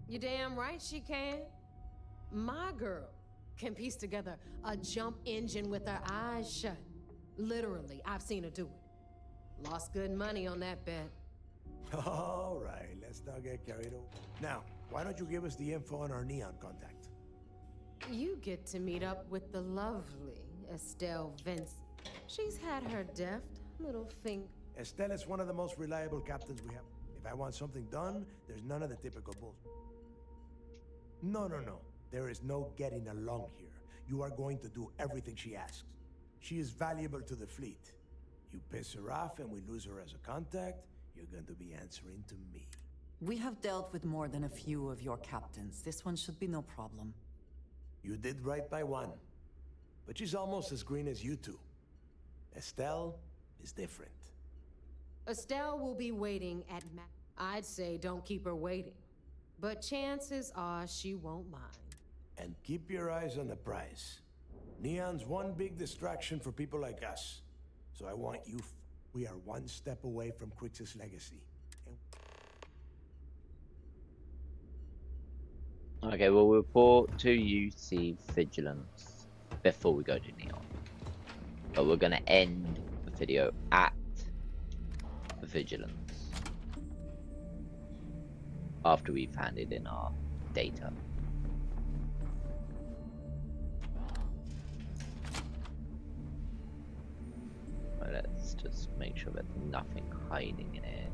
You damn right she can. My girl can piece together a jump engine with her eyes shut. Literally, I've seen her do it. Lost good money on that bet. All right, let's not get carried away. Now, why don't you give us the info on our Neon contact? You get to meet up with the lovely Estelle Vince. She's had her deft little finger. Estelle is one of the most reliable captains we have. If I want something done, there's none of the typical bullshit. No. There is no getting along here. You are going to do everything she asks. She is valuable to the fleet. You piss her off and we lose her as a contact, you're going to be answering to me. We have dealt with more than a few of your captains. This one should be no problem. You did right by one. But she's almost as green as you two. Estelle is different. Estelle will be waiting at I'd say don't keep her waiting. But chances are she won't mind. And keep your eyes on the prize. Neon's one big distraction for people like us. So I want you... We are one step away from Crix's legacy. Okay, we'll report to UC Vigilance before we go to Neon. But we're going to end the video at Vigilance after we've handed in our data. Well, let's just make sure there's nothing hiding in it.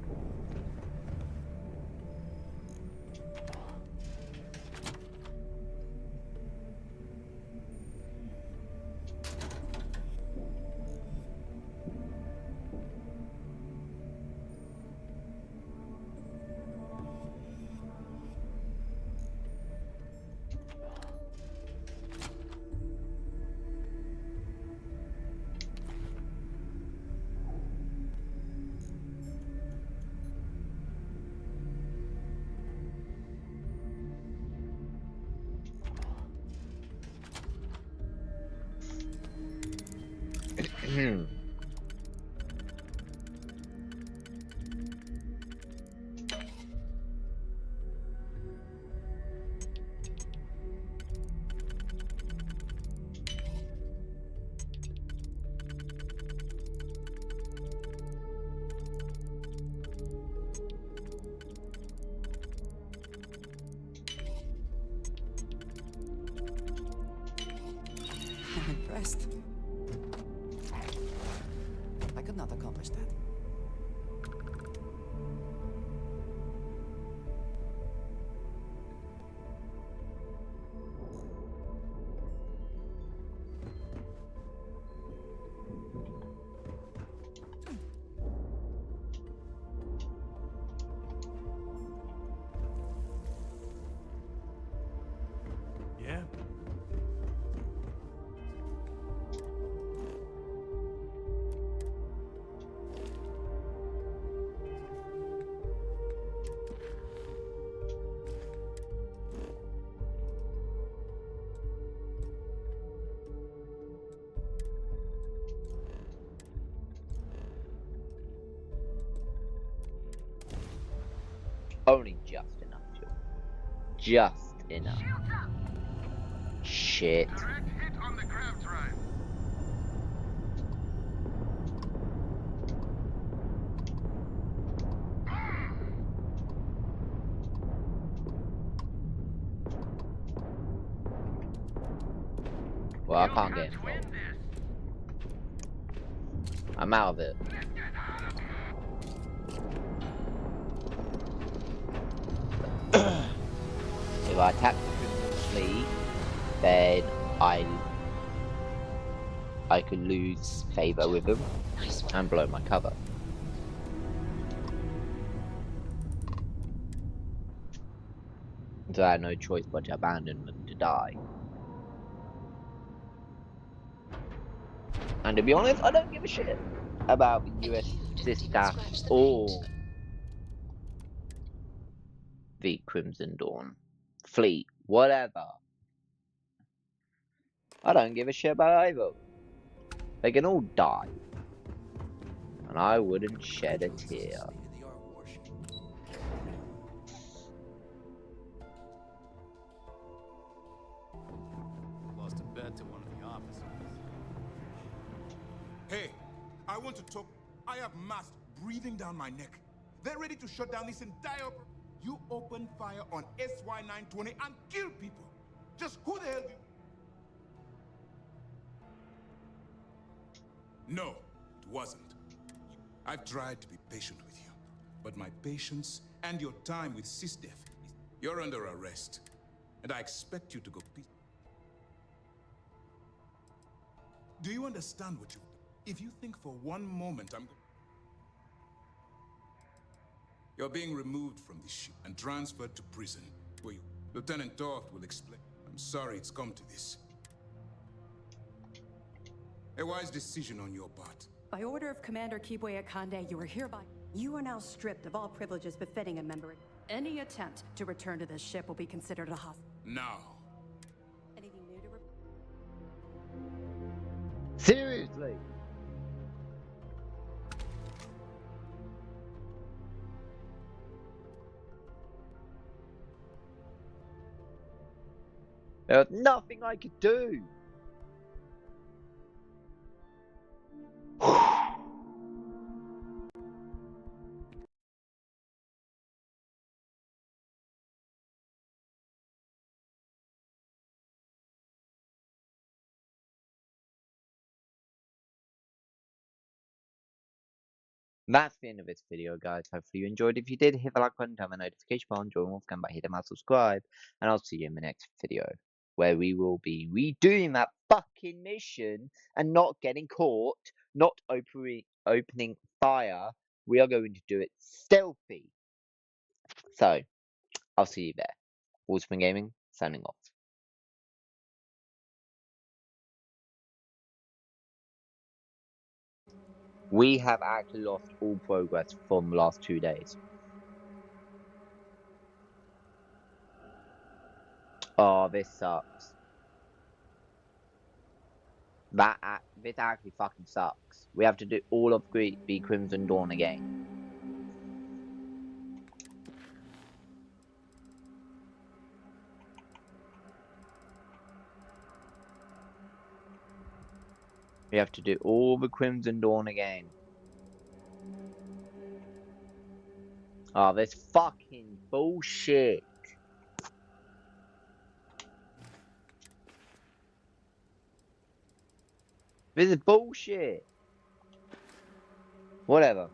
I'm impressed. I could not accomplish that. Yeah? Only just enough fuel. Just enough. Shit. Direct hit on the grav drive. Well, I can't get involved. I'm out of it. If I attack the criminal fleet, then I could lose favor with them and blow my cover. So I had no choice but to abandon them to die. And to be honest, I don't give a shit about the US staff or the Crimson Dawn fleet, whatever. I don't give a shit about either. They can all die. And I wouldn't shed a tear. Lost a bet to one of the officers. Hey, I want to talk. I have mass breathing down my neck. They're ready to shut down this entire... You open fire on SY-920 and kill people. Just who the hell do you... No, it wasn't. I've tried to be patient with you, but my patience and your time with SysDef, you're under arrest, and I expect you to go peace. Do you understand what you... If you think for one moment You're being removed from the ship and transferred to prison, where you... Lieutenant Toft will explain. I'm sorry it's come to this. A wise decision on your part. By order of Commander Kibwe Akande, you are hereby... You are now stripped of all privileges befitting a member. Any attempt to return to this ship will be considered a hostile. Now. Anything new to report? Seriously? There was nothing I could do. That's the end of this video, guys. Hopefully you enjoyed. If you did, hit the like button, turn the notification bell, join Wolfgang by hitting that subscribe, and I'll see you in the next video, where we will be redoing that fucking mission and not getting caught, not opening fire. We are going to do it stealthy. So, I'll see you there. WolfsbaneGaming, signing off. We have actually lost all progress from the last 2 days. Oh, this sucks. This actually fucking sucks. We have to do all of the Crimson Dawn again. We have to do all the Crimson Dawn again. Oh, this fucking bullshit. This is bullshit. Whatever.